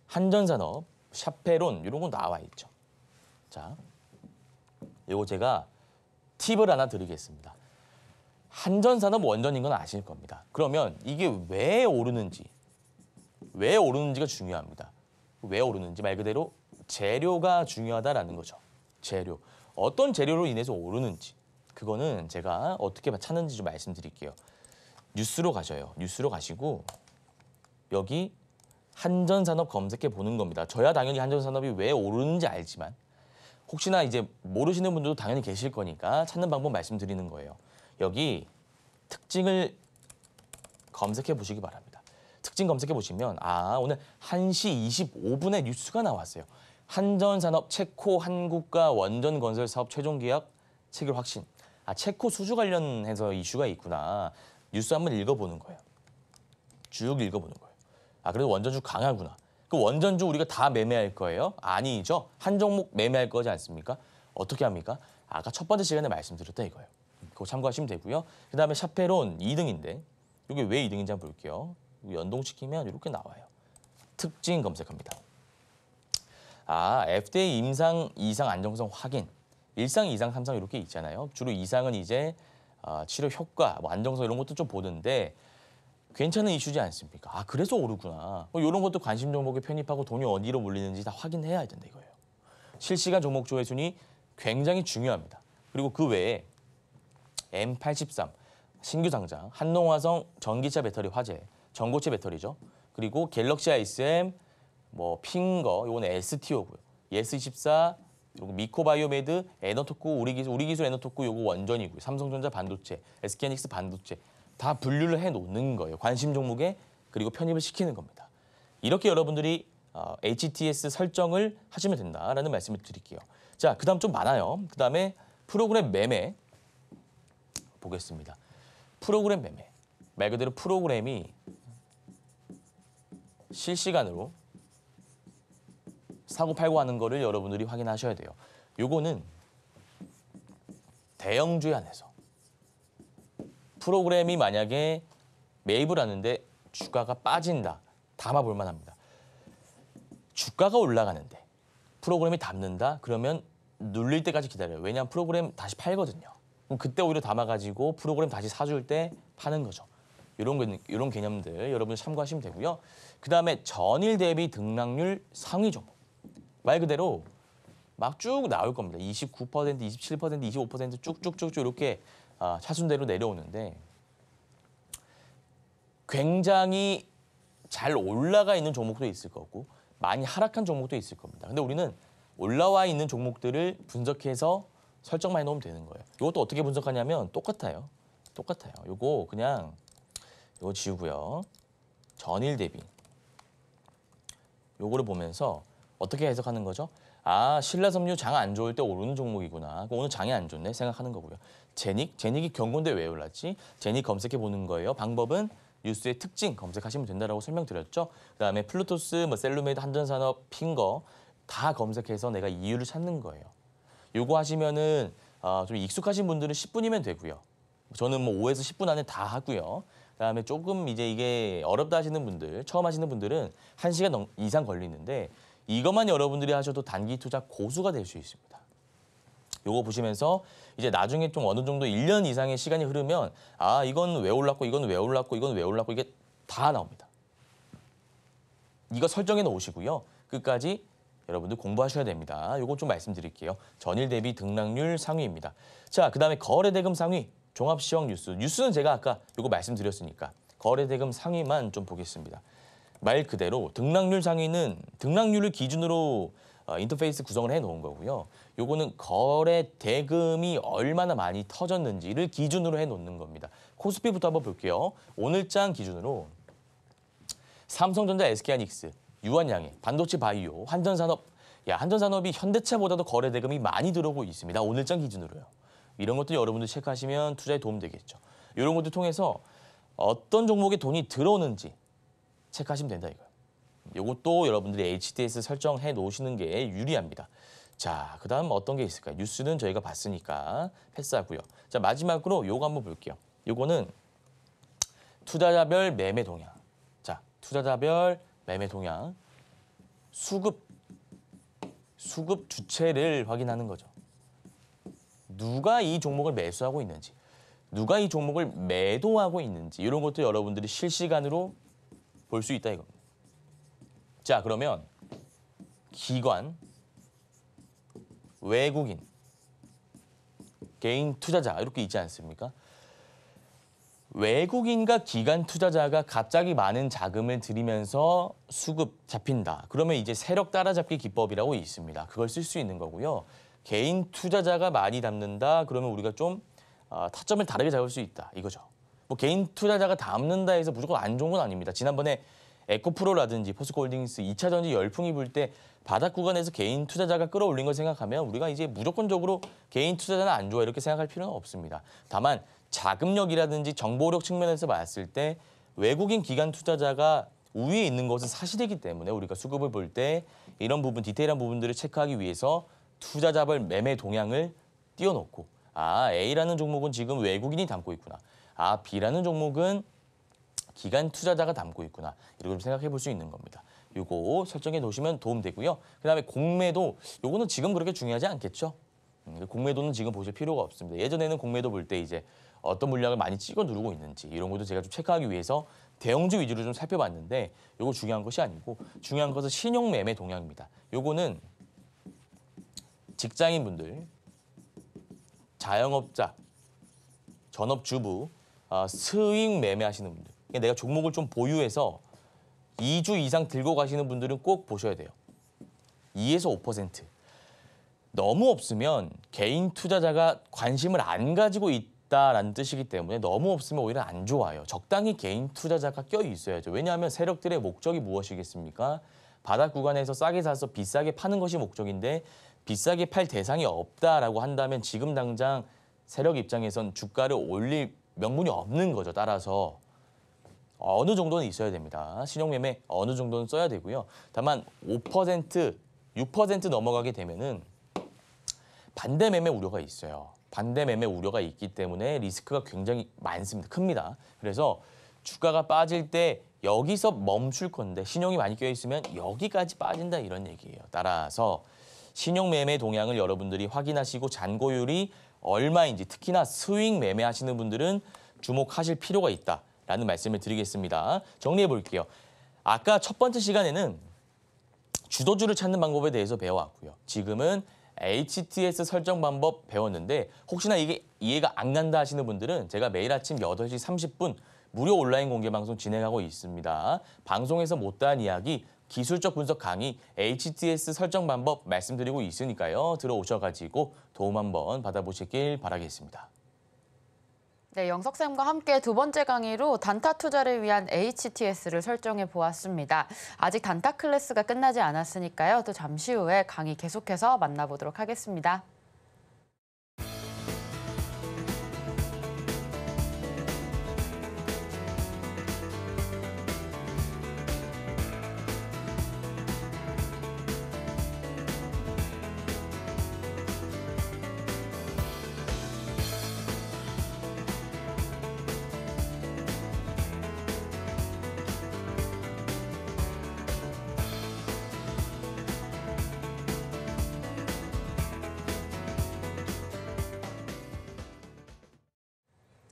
한전산업, 샤페론 이런 거 나와 있죠. 자, 이거 제가 팁을 하나 드리겠습니다. 한전산업 원전인 건 아실 겁니다. 그러면 이게 왜 오르는지가 중요합니다. 왜 오르는지 말 그대로 재료가 중요하다라는 거죠. 재료. 어떤 재료로 인해서 오르는지. 그거는 제가 어떻게 찾는지 좀 말씀드릴게요. 뉴스로 가셔요. 뉴스로 가시고 여기 한전산업 검색해 보는 겁니다. 저야 당연히 한전산업이 왜 오르는지 알지만 혹시나 이제 모르시는 분들도 당연히 계실 거니까 찾는 방법 말씀드리는 거예요. 여기 특징을 검색해 보시기 바랍니다. 특징 검색해 보시면 오늘 1시 25분에 뉴스가 나왔어요. 한전산업 체코 한국과 원전건설 사업 최종 계약 체결 확신. 체코 수주 관련해서 이슈가 있구나. 뉴스 한번 읽어보는 거예요. 쭉 읽어보는 거예요. 그래도 원전주 강하구나. 그 원전주 우리가 다 매매할 거예요? 아니죠. 한 종목 매매할 거지 않습니까? 어떻게 합니까? 아까 첫 번째 시간에 말씀드렸다 이거예요. 그거 참고하시면 되고요. 그다음에 샤페론 2등인데 이게 왜 2등인지 한번 볼게요. 연동시키면 이렇게 나와요. 특징 검색합니다. FDA 임상, 이상 안정성 확인. 1상, 2상, 3상 이렇게 있잖아요. 주로 2상은 이제 치료 효과, 안정성 이런 것도 좀 보는데 괜찮은 이슈지 않습니까? 그래서 오르구나. 이런 것도 관심 종목에 편입하고 돈이 어디로 몰리는지 다 확인해야 된다 이거예요. 실시간 종목 조회 순위 굉장히 중요합니다. 그리고 그 외에 M83 신규 상장, 한농화성 전기차 배터리 화재, 전고체 배터리죠. 그리고 갤럭시 ISM, 핑거, 요건 STO고요. 예스24, 요거 미코바이오메드, 에너토쿠, 우리 기술 에너토쿠 요거 원전이고요. 삼성전자 반도체, SK하이닉스 반도체 다 분류를 해 놓는 거예요. 관심 종목에 그리고 편입을 시키는 겁니다. 이렇게 여러분들이 HTS 설정을 하시면 된다라는 말씀을 드릴게요. 자, 그다음 좀 많아요. 그다음에 프로그램 매매 보겠습니다. 프로그램 매매. 말 그대로 프로그램이 실시간으로 사고 팔고 하는 거를 여러분들이 확인하셔야 돼요. 요거는 대형주에 한해서 프로그램이 만약에 매입을 하는데 주가가 빠진다. 담아볼 만합니다. 주가가 올라가는데 프로그램이 담는다. 그러면 눌릴 때까지 기다려요. 왜냐하면 프로그램 다시 팔거든요. 그럼 그때 오히려 담아가지고 프로그램 다시 사줄 때 파는 거죠. 이런 개념들 여러분 참고하시면 되고요. 그다음에 전일 대비 등락률 상위 종목. 말 그대로 막 쭉 나올 겁니다. 29%, 27%, 25% 쭉쭉쭉 이렇게 차순대로 내려오는데 굉장히 잘 올라가 있는 종목도 있을 거고 많이 하락한 종목도 있을 겁니다. 근데 우리는 올라와 있는 종목들을 분석해서 설정만 해놓으면 되는 거예요. 이것도 어떻게 분석하냐면 똑같아요. 요거 그냥 요거 지우고요. 전일 대비. 요거를 보면서 어떻게 해석하는 거죠? 신라섬유 장 안 좋을 때 오르는 종목이구나. 오늘 장이 안 좋네 생각하는 거고요. 제닉이 경고인데 왜 올랐지? 제닉 검색해 보는 거예요. 방법은 뉴스의 특징 검색하시면 된다라고 설명드렸죠. 그다음에 플루토스, 셀루메이드, 한전산업, 핑거 다 검색해서 내가 이유를 찾는 거예요. 요거 하시면은 좀 익숙하신 분들은 10분이면 되고요. 저는 뭐 5에서 10분 안에 다 하고요. 그다음에 조금 이제 이게 어렵다 하시는 분들, 처음 하시는 분들은 1시간 이상 걸리는데 이것만 여러분들이 하셔도 단기 투자 고수가 될 수 있습니다. 요거 보시면서 이제 나중에 좀 어느 정도 1년 이상의 시간이 흐르면 아, 이건 왜 올랐고 이건 왜 올랐고 이건 왜 올랐고 이게 다 나옵니다. 이거 설정해 놓으시고요. 끝까지 여러분들 공부하셔야 됩니다. 요거 좀 말씀드릴게요. 전일 대비 등락률 상위입니다. 자, 그다음에 거래대금 상위, 종합시황 뉴스. 뉴스는 제가 아까 요거 말씀드렸으니까 거래대금 상위만 좀 보겠습니다. 말 그대로 등락률 상위는 등락률을 기준으로 인터페이스 구성을 해놓은 거고요. 요거는 거래 대금이 얼마나 많이 터졌는지를 기준으로 해놓는 겁니다. 코스피부터 한번 볼게요. 오늘장 기준으로 삼성전자, SK하이닉스, 유한양행, 반도체 바이오, 한전산업. 야, 한전산업이 현대차보다도 거래 대금이 많이 들어오고 있습니다. 오늘장 기준으로요. 이런 것들 여러분들 체크하시면 투자에 도움 되겠죠. 이런 것들 통해서 어떤 종목에 돈이 들어오는지 체크하시면 된다 이거예요. 이것도 여러분들이 HTS 설정해 놓으시는 게 유리합니다. 자, 그다음 어떤 게 있을까요? 뉴스는 저희가 봤으니까 패스하고요. 자, 마지막으로 요거 한번 볼게요. 요거는 투자자별 매매 동향. 자, 투자자별 매매 동향. 수급 주체를 확인하는 거죠. 누가 이 종목을 매수하고 있는지, 누가 이 종목을 매도하고 있는지 이런 것도 여러분들이 실시간으로 볼 수 있다 이겁니다. 자, 그러면 기관, 외국인, 개인 투자자 이렇게 있지 않습니까? 외국인과 기관 투자자가 갑자기 많은 자금을 들이면서 수급 잡힌다. 그러면 이제 세력 따라잡기 기법이라고 있습니다. 그걸 쓸 수 있는 거고요. 개인 투자자가 많이 담는다. 그러면 우리가 좀 타점을 다르게 잡을 수 있다. 이거죠. 뭐 개인 투자자가 담는다 해서 무조건 안 좋은 건 아닙니다. 지난번에 에코프로라든지 포스코홀딩스 2차 전지 열풍이 불 때 바닥 구간에서 개인 투자자가 끌어올린 걸 생각하면 우리가 이제 무조건적으로 개인 투자자는 안 좋아 이렇게 생각할 필요는 없습니다. 다만 자금력이라든지 정보력 측면에서 봤을 때 외국인 기관 투자자가 우위에 있는 것은 사실이기 때문에 우리가 수급을 볼 때 이런 부분, 디테일한 부분들을 체크하기 위해서 투자자별 매매 동향을 띄워놓고 아, A라는 종목은 지금 외국인이 담고 있구나. 아, B라는 종목은 기관 투자자가 담고 있구나. 이렇게 좀 생각해 볼 수 있는 겁니다. 요거 설정해 놓으시면 도움 되고요. 그다음에 공매도, 요거는 지금 그렇게 중요하지 않겠죠? 공매도는 지금 보실 필요가 없습니다. 예전에는 공매도 볼 때 이제 어떤 물량을 많이 찍어 누르고 있는지 이런 것도 제가 좀 체크하기 위해서 대형주 위주로 좀 살펴봤는데 요거 중요한 것이 아니고 중요한 것은 신용 매매 동향입니다. 요거는 직장인분들, 자영업자, 전업주부, 수익 매매하시는 분들. 내가 종목을 좀 보유해서 2주 이상 들고 가시는 분들은 꼭 보셔야 돼요. 2에서 5%. 너무 없으면 개인 투자자가 관심을 안 가지고 있다라는 뜻이기 때문에 너무 없으면 오히려 안 좋아요. 적당히 개인 투자자가 껴 있어야죠. 왜냐하면 세력들의 목적이 무엇이겠습니까? 바닥 구간에서 싸게 사서 비싸게 파는 것이 목적인데 비싸게 팔 대상이 없다라고 한다면 지금 당장 세력 입장에선 주가를 올릴 명분이 없는 거죠. 따라서 어느 정도는 있어야 됩니다. 신용매매 어느 정도는 써야 되고요. 다만 5%, 6% 넘어가게 되면은 반대매매 우려가 있어요. 반대매매 우려가 있기 때문에 리스크가 굉장히 많습니다. 큽니다. 그래서 주가가 빠질 때 여기서 멈출 건데 신용이 많이 껴있으면 여기까지 빠진다 이런 얘기예요. 따라서 신용매매 동향을 여러분들이 확인하시고 잔고율이 얼마인지 특히나 스윙 매매하시는 분들은 주목하실 필요가 있다라는 말씀을 드리겠습니다. 정리해 볼게요. 아까 첫 번째 시간에는 주도주를 찾는 방법에 대해서 배워왔고요. 지금은 HTS 설정 방법 배웠는데 혹시나 이게 이해가 안 간다 하시는 분들은 제가 매일 아침 8시 30분 무료 온라인 공개 방송 진행하고 있습니다. 방송에서 못다한 이야기, 기술적 분석 강의, HTS 설정 방법 말씀드리고 있으니까요. 들어오셔가지고 도움 한번 받아보시길 바라겠습니다. 네, 영석쌤과 함께 두 번째 강의로 단타 투자를 위한 HTS를 설정해 보았습니다. 아직 단타 클래스가 끝나지 않았으니까요. 또 잠시 후에 강의 계속해서 만나보도록 하겠습니다.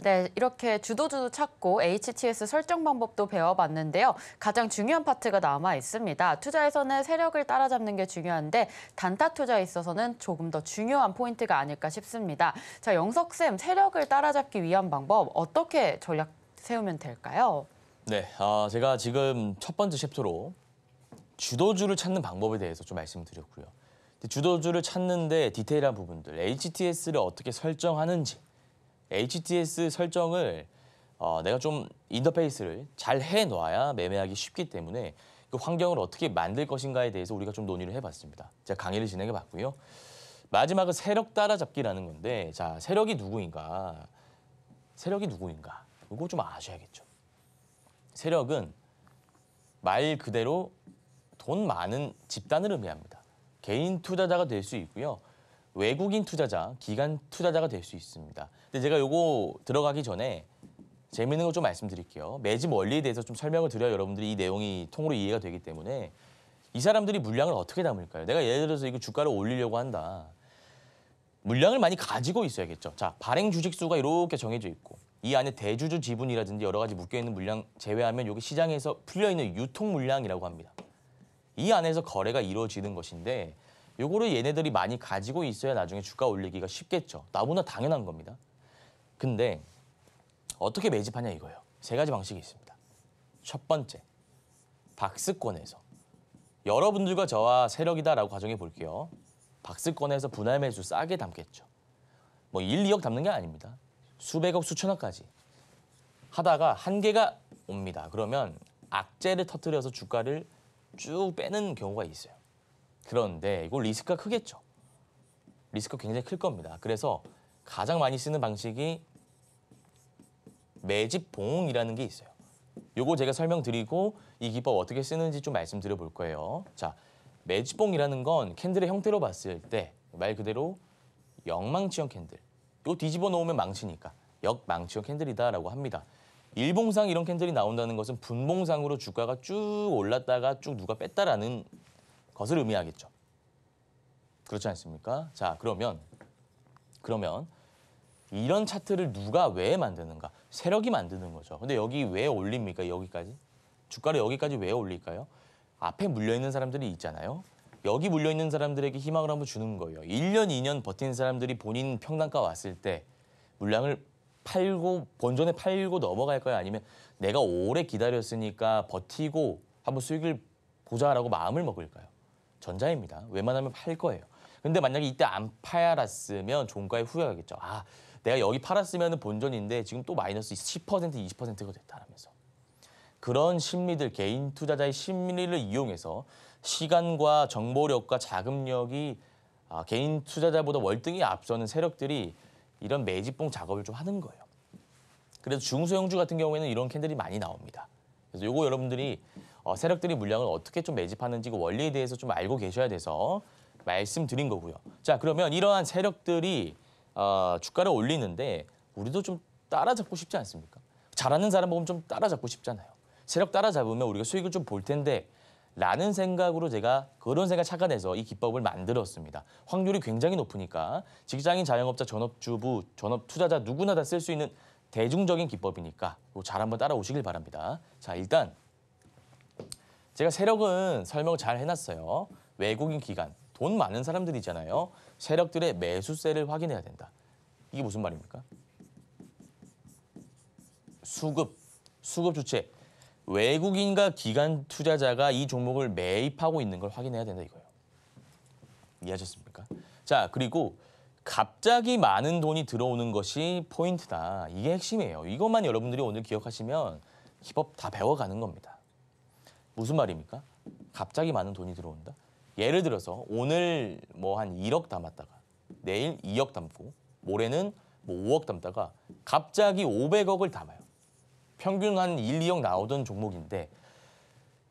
네, 이렇게 주도주도 찾고 HTS 설정 방법도 배워봤는데요. 가장 중요한 파트가 남아 있습니다. 투자에서는 세력을 따라잡는 게 중요한데 단타 투자에 있어서는 조금 더 중요한 포인트가 아닐까 싶습니다. 자, 영석쌤, 세력을 따라잡기 위한 방법 어떻게 전략 세우면 될까요? 네, 제가 지금 첫 번째 챕터로 주도주를 찾는 방법에 대해서 좀 말씀드렸고요. 주도주를 찾는데 디테일한 부분들, HTS를 어떻게 설정하는지, HTS 설정을 내가 좀 인터페이스를 잘 해놔야 매매하기 쉽기 때문에 그 환경을 어떻게 만들 것인가에 대해서 우리가 좀 논의를 해봤습니다. 제가 강의를 진행해봤고요. 마지막은 세력 따라잡기라는 건데, 자, 세력이 누구인가? 세력이 누구인가? 이거 좀 아셔야겠죠. 세력은 말 그대로 돈 많은 집단을 의미합니다. 개인 투자자가 될 수 있고요. 외국인 투자자, 기관 투자자가 될 수 있습니다. 근데 제가 요거 들어가기 전에 재미있는 거 좀 말씀드릴게요. 매집 원리에 대해서 좀 설명을 드려야 여러분들이 이 내용이 통으로 이해가 되기 때문에 이 사람들이 물량을 어떻게 담을까요? 내가 예를 들어서 이거 주가를 올리려고 한다. 물량을 많이 가지고 있어야겠죠. 자, 발행 주식 수가 이렇게 정해져 있고 이 안에 대주주 지분이라든지 여러 가지 묶여있는 물량 제외하면 여기 시장에서 풀려있는 유통 물량이라고 합니다. 이 안에서 거래가 이루어지는 것인데 요거를 얘네들이 많이 가지고 있어야 나중에 주가 올리기가 쉽겠죠. 너무나 당연한 겁니다. 근데 어떻게 매집하냐 이거예요. 세 가지 방식이 있습니다. 첫 번째, 박스권에서. 여러분들과 저와 세력이다라고 가정해 볼게요. 박스권에서 분할 매수 싸게 담겠죠. 뭐 1, 2억 담는 게 아닙니다. 수백억, 수천억까지 하다가 한계가 옵니다. 그러면 악재를 터뜨려서 주가를 쭉 빼는 경우가 있어요. 그런데 이거 리스크가 크겠죠. 리스크가 굉장히 클 겁니다. 그래서 가장 많이 쓰는 방식이 매집 봉이라는 게 있어요. 요거 제가 설명드리고 이 기법 어떻게 쓰는지 좀 말씀드려 볼 거예요. 자, 매집봉이라는 건 캔들의 형태로 봤을 때 말 그대로 역망치형 캔들. 이거 뒤집어 놓으면 망치니까 역망치형 캔들이다라고 합니다. 일봉상 이런 캔들이 나온다는 것은 분봉상으로 주가가 쭉 올랐다가 쭉 누가 뺐다라는 것을 의미하겠죠. 그렇지 않습니까? 자, 그러면 이런 차트를 누가 왜 만드는가? 세력이 만드는 거죠. 근데 여기 왜 올립니까? 여기까지? 주가를 여기까지 왜 올릴까요? 앞에 물려있는 사람들이 있잖아요. 여기 물려있는 사람들에게 희망을 한번 주는 거예요. 1년, 2년 버틴 사람들이 본인 평단가 왔을 때 물량을 팔고 본전에 팔고 넘어갈까요? 아니면 내가 오래 기다렸으니까 버티고 한번 수익을 보자라고 마음을 먹을까요? 전자입니다. 웬만하면 팔 거예요. 근데 만약에 이때 안 팔았으면 종가에 후회하겠죠. 아, 내가 여기 팔았으면 본전인데 지금 또 마이너스 10%, 20%가 됐다라면서. 그런 심리들, 개인 투자자의 심리를 이용해서 시간과 정보력과 자금력이 개인 투자자보다 월등히 앞서는 세력들이 이런 매집봉 작업을 좀 하는 거예요. 그래서 중소형주 같은 경우에는 이런 캔들이 많이 나옵니다. 그래서 요거 여러분들이 세력들이 물량을 어떻게 좀 매집하는지 그 원리에 대해서 좀 알고 계셔야 돼서 말씀드린 거고요. 자, 그러면 이러한 세력들이 주가를 올리는데 우리도 좀 따라잡고 싶지 않습니까? 잘하는 사람 보면 좀 따라잡고 싶잖아요. 세력 따라잡으면 우리가 수익을 좀 볼 텐데 라는 생각으로 제가 그런 생각 착안해서 이 기법을 만들었습니다. 확률이 굉장히 높으니까 직장인, 자영업자, 전업주부, 전업투자자 누구나 다 쓸 수 있는 대중적인 기법이니까 잘 한번 따라오시길 바랍니다. 자, 일단 제가 세력은 설명을 잘 해놨어요. 외국인 기관, 돈 많은 사람들이잖아요. 세력들의 매수세를 확인해야 된다. 이게 무슨 말입니까? 수급 주체. 외국인과 기관 투자자가 이 종목을 매입하고 있는 걸 확인해야 된다 이거예요. 이해하셨습니까? 자, 그리고 갑자기 많은 돈이 들어오는 것이 포인트다. 이게 핵심이에요. 이것만 여러분들이 오늘 기억하시면 기법 다 배워가는 겁니다. 무슨 말입니까? 갑자기 많은 돈이 들어온다. 예를 들어서 오늘 뭐 한 1억 담았다가 내일 2억 담고 모레는 뭐 5억 담다가 갑자기 500억을 담아요. 평균 한 1, 2억 나오던 종목인데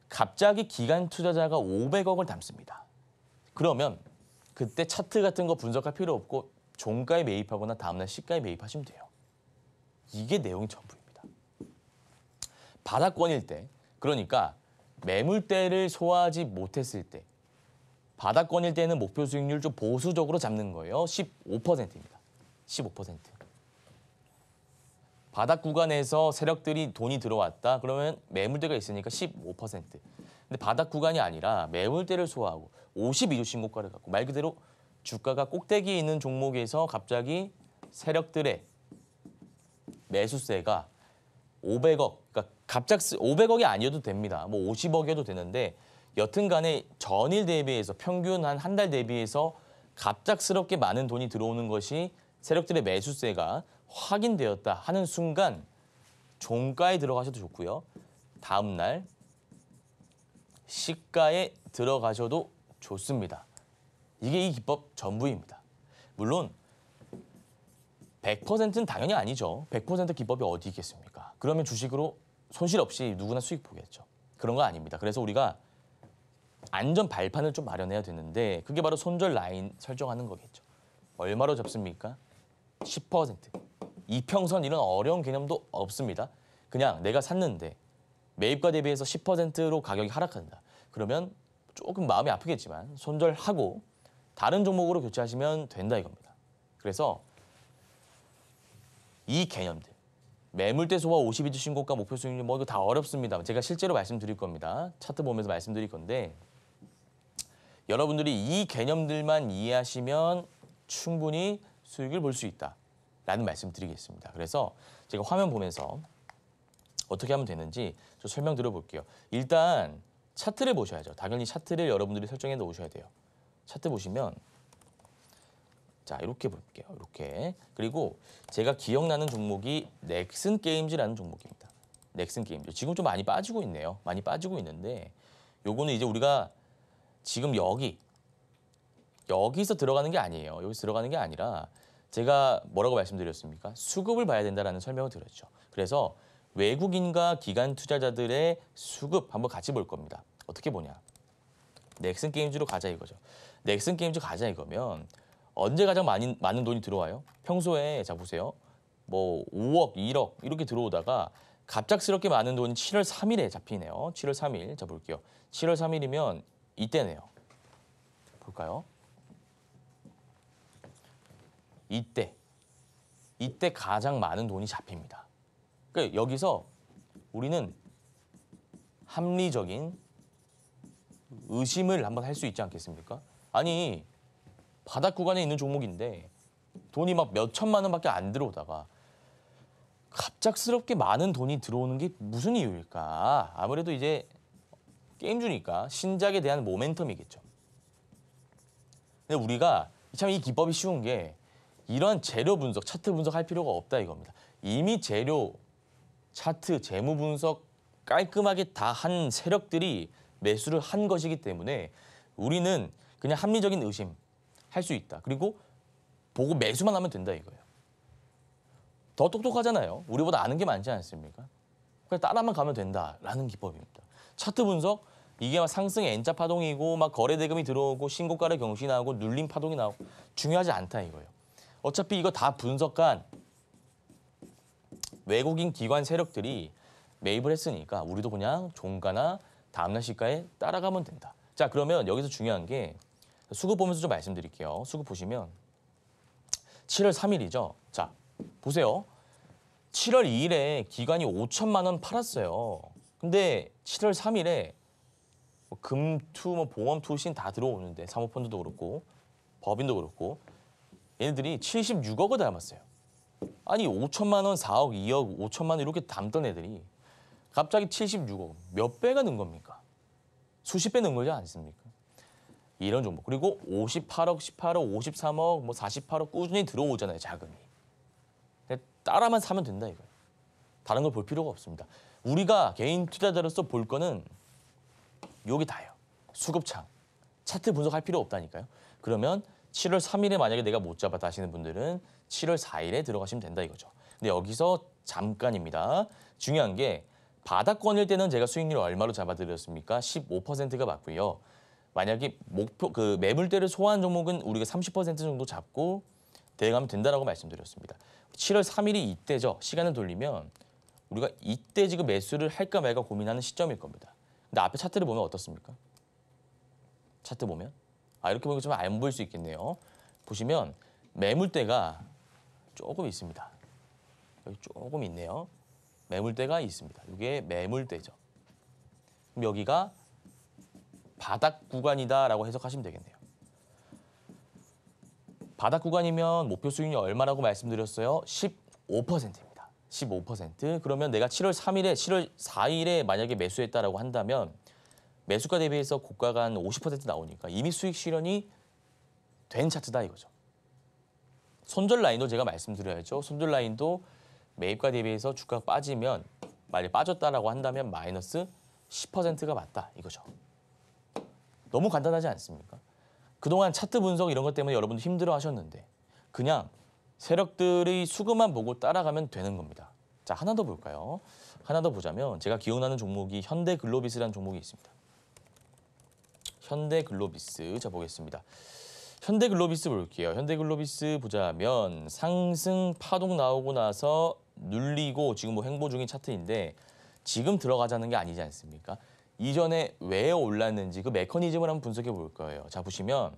갑자기 기관 투자자가 500억을 담습니다. 그러면 그때 차트 같은 거 분석할 필요 없고 종가에 매입하거나 다음날 시가에 매입하시면 돼요. 이게 내용이 전부입니다. 바닥권일 때, 그러니까 매물대를 소화하지 못했을 때, 바닥권일 때는 목표 수익률 좀 보수적으로 잡는 거예요. 15%입니다. 15%. 바닥 구간에서 세력들이 돈이 들어왔다. 그러면 매물대가 있으니까 15%. 근데 바닥 구간이 아니라 매물대를 소화하고 52주 신고가를 갖고 말 그대로 주가가 꼭대기에 있는 종목에서 갑자기 세력들의 매수세가 500억, 그러니까 갑작스 500억이 아니어도 됩니다. 뭐 50억이어도 되는데 여튼 간에 전일 대비해서 평균 한 달 대비해서 갑작스럽게 많은 돈이 들어오는 것이 세력들의 매수세가 확인되었다 하는 순간 종가에 들어가셔도 좋고요. 다음 날 시가에 들어가셔도 좋습니다. 이게 이 기법 전부입니다. 물론 100%는 당연히 아니죠. 100% 기법이 어디 있겠습니까? 그러면 주식으로 손실 없이 누구나 수익 보겠죠. 그런 거 아닙니다. 그래서 우리가 안전 발판을 좀 마련해야 되는데 그게 바로 손절 라인 설정하는 거겠죠. 얼마로 잡습니까? 10%. 이평선 이런 어려운 개념도 없습니다. 그냥 내가 샀는데 매입가 대비해서 10%로 가격이 하락한다. 그러면 조금 마음이 아프겠지만 손절하고 다른 종목으로 교체하시면 된다 이겁니다. 그래서 이 개념들, 매물대 소화 52주 신고가 목표 수익률 뭐 이거 다 어렵습니다. 제가 실제로 말씀드릴 겁니다. 차트 보면서 말씀드릴 건데 여러분들이 이 개념들만 이해하시면 충분히 수익을 볼 수 있다라는 말씀 드리겠습니다. 그래서 제가 화면 보면서 어떻게 하면 되는지 좀 설명드려 볼게요. 일단 차트를 보셔야죠. 당연히 차트를 여러분들이 설정해 놓으셔야 돼요. 차트 보시면 자 이렇게 볼게요. 이렇게. 그리고 제가 기억나는 종목이 넥슨 게임즈라는 종목입니다. 넥슨 게임즈. 지금 좀 많이 빠지고 있네요. 많이 빠지고 있는데 요거는 이제 우리가 지금 여기서 들어가는 게 아니에요. 여기서 들어가는 게 아니라 제가 뭐라고 말씀드렸습니까? 수급을 봐야 된다라는 설명을 드렸죠. 그래서 외국인과 기관 투자자들의 수급 한번 같이 볼 겁니다. 어떻게 보냐? 넥슨 게임즈로 가자 이거죠. 넥슨 게임즈 가자 이거면 언제 가장 많은 돈이 들어와요? 평소에 자 보세요. 뭐 5억, 1억 이렇게 들어오다가 갑작스럽게 많은 돈이 7월 3일에 잡히네요. 7월 3일. 자 볼게요. 7월 3일이면 이때네요. 볼까요? 이때 가장 많은 돈이 잡힙니다. 그러니까 여기서 우리는 합리적인 의심을 한번 할 수 있지 않겠습니까? 아니 바닥 구간에 있는 종목인데 돈이 막 몇 천만 원밖에 안 들어오다가 갑작스럽게 많은 돈이 들어오는 게 무슨 이유일까? 아무래도 이제 게임주니까 신작에 대한 모멘텀이겠죠. 근데 우리가 참 이 기법이 쉬운 게 이런 재료 분석, 차트 분석할 필요가 없다 이겁니다. 이미 재료, 차트, 재무 분석 깔끔하게 다 한 세력들이 매수를 한 것이기 때문에 우리는 그냥 합리적인 의심 할 수 있다. 그리고 보고 매수만 하면 된다 이거예요. 더 똑똑하잖아요. 우리보다 아는 게 많지 않습니까? 그냥 따라만 가면 된다라는 기법입니다. 차트 분석 이게 막 상승의 N자 파동이고 막 거래 대금이 들어오고 신고가를 경신하고 눌림 파동이 나오고 중요하지 않다 이거예요. 어차피 이거 다 분석한 외국인 기관 세력들이 매입을 했으니까 우리도 그냥 종가나 다음날 시가에 따라가면 된다. 자 그러면 여기서 중요한 게 수급 보면서 좀 말씀드릴게요. 수급 보시면 7월 3일이죠. 자 보세요. 7월 2일에 기관이 5천만 원 팔았어요. 근데 7월 3일에 뭐 금투, 뭐 보험 투신 다 들어오는데 사모펀드도 그렇고 법인도 그렇고 얘네들이 76억을 담았어요. 아니 5천만 원, 4억, 2억, 5천만 원 이렇게 담던 애들이 갑자기 76억 몇 배가 는 겁니까? 수십 배 는 거지 않습니까? 이런 종목. 그리고 58억, 18억, 53억, 뭐 48억 꾸준히 들어오잖아요, 자금이. 따라만 사면 된다 이거예요. 다른 걸 볼 필요가 없습니다. 우리가 개인 투자자로서 볼 거는 여기 다예요. 수급창. 차트 분석할 필요 없다니까요. 그러면 7월 3일에 만약에 내가 못 잡았다 하시는 분들은 7월 4일에 들어가시면 된다 이거죠. 근데 여기서 잠깐입니다. 중요한 게 바닥권일 때는 제가 수익률 얼마로 잡아드렸습니까? 15%가 맞고요. 만약에 목표 그 매물대를 소화한 종목은 우리가 30% 정도 잡고 대응하면 된다라고 말씀드렸습니다. 7월 3일이 이때죠. 시간을 돌리면 우리가 이때 지금 매수를 할까 말까 고민하는 시점일 겁니다. 근데 앞에 차트를 보면 어떻습니까? 차트 보면 이렇게 보니까 좀 안 보일 수 있겠네요. 보시면 매물대가 조금 있습니다. 여기 조금 있네요. 매물대가 있습니다. 이게 매물대죠. 그럼 여기가 바닥 구간이다라고 해석하시면 되겠네요. 바닥 구간이면 목표 수익률이 얼마라고 말씀드렸어요? 15%입니다. 15%. 그러면 내가 7월 3일에, 7월 4일에 만약에 매수했다라고 한다면 매수가 대비해서 고가가 한 50% 나오니까 이미 수익 실현이 된 차트다 이거죠. 손절 라인도 제가 말씀드려야죠. 손절 라인도 매입가 대비해서 주가가 빠지면 만약에 빠졌다라고 한다면 마이너스 10%가 맞다 이거죠. 너무 간단하지 않습니까? 그동안 차트 분석 이런 것 때문에 여러분들 힘들어 하셨는데 그냥 세력들의 수급만 보고 따라가면 되는 겁니다. 자, 하나 더 볼까요? 하나 더 보자면 제가 기억나는 종목이 현대글로비스라는 종목이 있습니다. 현대글로비스 자 보겠습니다. 현대글로비스 볼게요. 현대글로비스 보자면 상승 파동 나오고 나서 눌리고 지금 뭐 횡보 중인 차트인데 지금 들어가자는 게 아니지 않습니까? 이전에 왜 올랐는지 그 메커니즘을 한번 분석해 볼 거예요. 자 보시면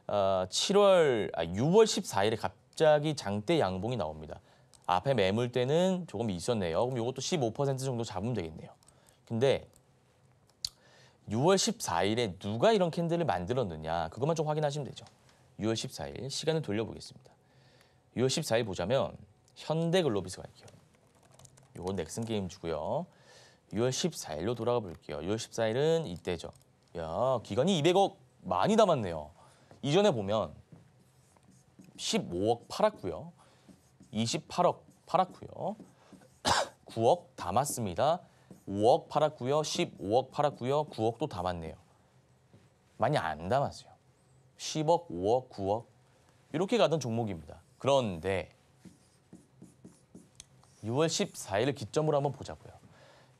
6월 14일에 갑자기 장대 양봉이 나옵니다. 앞에 매물대는 조금 있었네요. 그럼 이것도 15% 정도 잡으면 되겠네요. 근데 6월 14일에 누가 이런 캔들을 만들었느냐 그것만 좀 확인하시면 되죠. 6월 14일 시간을 돌려보겠습니다. 6월 14일 보자면 현대글로비스가 있고요. 이건 넥슨게임즈고요. 6월 14일로 돌아가 볼게요. 6월 14일은 이때죠. 야, 기간이 200억 많이 남았네요. 이전에 보면 15억 팔았고요. 28억 팔았고요. 9억 담았습니다. 5억 팔았고요. 15억 팔았고요. 9억도 담았네요. 많이 안 담았어요. 10억, 5억, 9억 이렇게 가던 종목입니다. 그런데 6월 14일을 기점으로 한번 보자고요.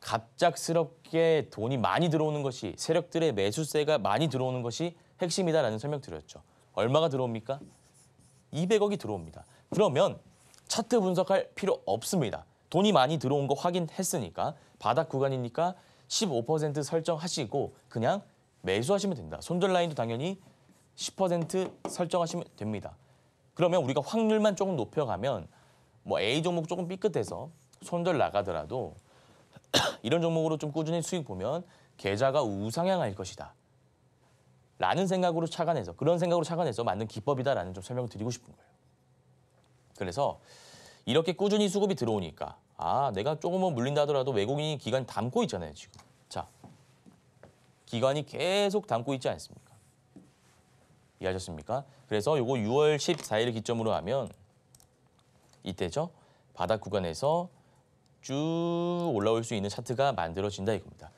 갑작스럽게 돈이 많이 들어오는 것이 세력들의 매수세가 많이 들어오는 것이 핵심이다라는 설명 드렸죠. 얼마가 들어옵니까? 200억이 들어옵니다. 그러면 차트 분석할 필요 없습니다. 돈이 많이 들어온 거 확인했으니까 바닥 구간이니까 15% 설정하시고 그냥 매수하시면 된다. 손절 라인도 당연히 10% 설정하시면 됩니다. 그러면 우리가 확률만 조금 높여가면 뭐 A 종목 조금 삐끗해서 손절 나가더라도 이런 종목으로 좀 꾸준히 수익 보면 계좌가 우상향할 것이다. 라는 생각으로 착안해서 그런 생각으로 착안해서 만든 기법이다라는 좀 설명을 드리고 싶은 거예요. 그래서 이렇게 꾸준히 수급이 들어오니까 내가 조금은 물린다 하더라도 외국인이 기관 담고 있잖아요, 지금. 자, 기관이 계속 담고 있지 않습니까? 이해하셨습니까? 그래서 요거 6월 14일을 기점으로 하면 이때죠. 바닥 구간에서 쭉 올라올 수 있는 차트가 만들어진다 이겁니다.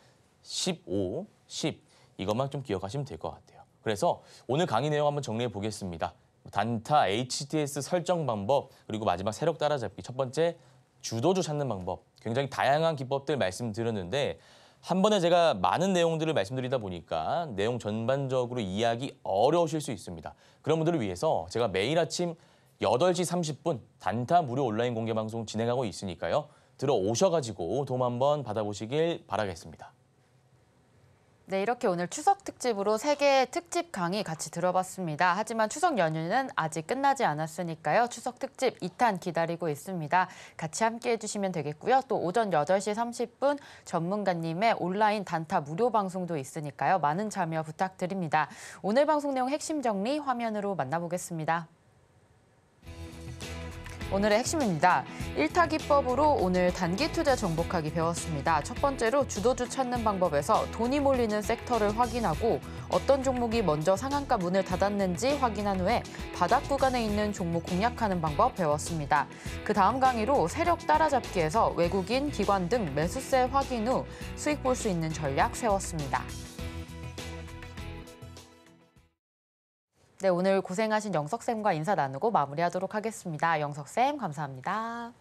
15, 10 이것만 좀 기억하시면 될 것 같아요. 그래서 오늘 강의 내용 한번 정리해 보겠습니다. 단타, HTS 설정 방법, 그리고 마지막 세력 따라잡기. 첫 번째, 주도주 찾는 방법. 굉장히 다양한 기법들 말씀드렸는데 한 번에 제가 많은 내용들을 말씀드리다 보니까 내용 전반적으로 이해하기 어려우실 수 있습니다. 그런 분들을 위해서 제가 매일 아침 8시 30분 단타 무료 온라인 공개 방송 진행하고 있으니까요. 들어오셔가지고 도움 한번 받아보시길 바라겠습니다. 네, 이렇게 오늘 추석 특집으로 3개의 특집 강의 같이 들어봤습니다. 하지만 추석 연휴는 아직 끝나지 않았으니까요. 추석 특집 2탄 기다리고 있습니다. 같이 함께 해주시면 되겠고요. 또 오전 8시 30분 전문가님의 온라인 단타 무료 방송도 있으니까요. 많은 참여 부탁드립니다. 오늘 방송 내용 핵심 정리 화면으로 만나보겠습니다. 오늘의 핵심입니다. 1타 기법으로 오늘 단기 투자 정복하기 배웠습니다. 첫 번째로 주도주 찾는 방법에서 돈이 몰리는 섹터를 확인하고 어떤 종목이 먼저 상한가 문을 닫았는지 확인한 후에 바닥 구간에 있는 종목 공략하는 방법 배웠습니다. 그 다음 강의로 세력 따라잡기에서 외국인, 기관 등 매수세 확인 후 수익 볼 수 있는 전략 세웠습니다. 네, 오늘 고생하신 영석쌤과 인사 나누고 마무리하도록 하겠습니다. 영석쌤 감사합니다.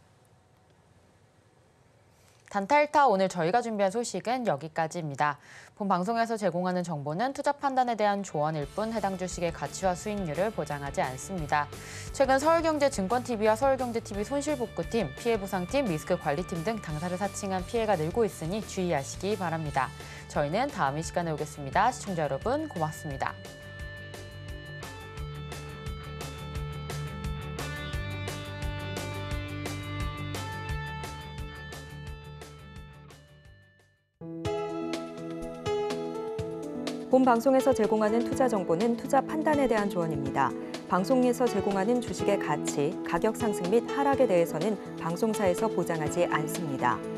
단타1타 오늘 저희가 준비한 소식은 여기까지입니다. 본 방송에서 제공하는 정보는 투자 판단에 대한 조언일 뿐 해당 주식의 가치와 수익률을 보장하지 않습니다. 최근 서울경제증권TV와 서울경제TV 손실복구팀, 피해보상팀, 리스크관리팀 등 당사를 사칭한 피해가 늘고 있으니 주의하시기 바랍니다. 저희는 다음 이 시간에 오겠습니다. 시청자 여러분 고맙습니다. 본 방송에서 제공하는 투자 정보는 투자 판단에 대한 조언입니다. 방송에서 제공하는 주식의 가치, 가격 상승 및 하락에 대해서는 방송사에서 보장하지 않습니다.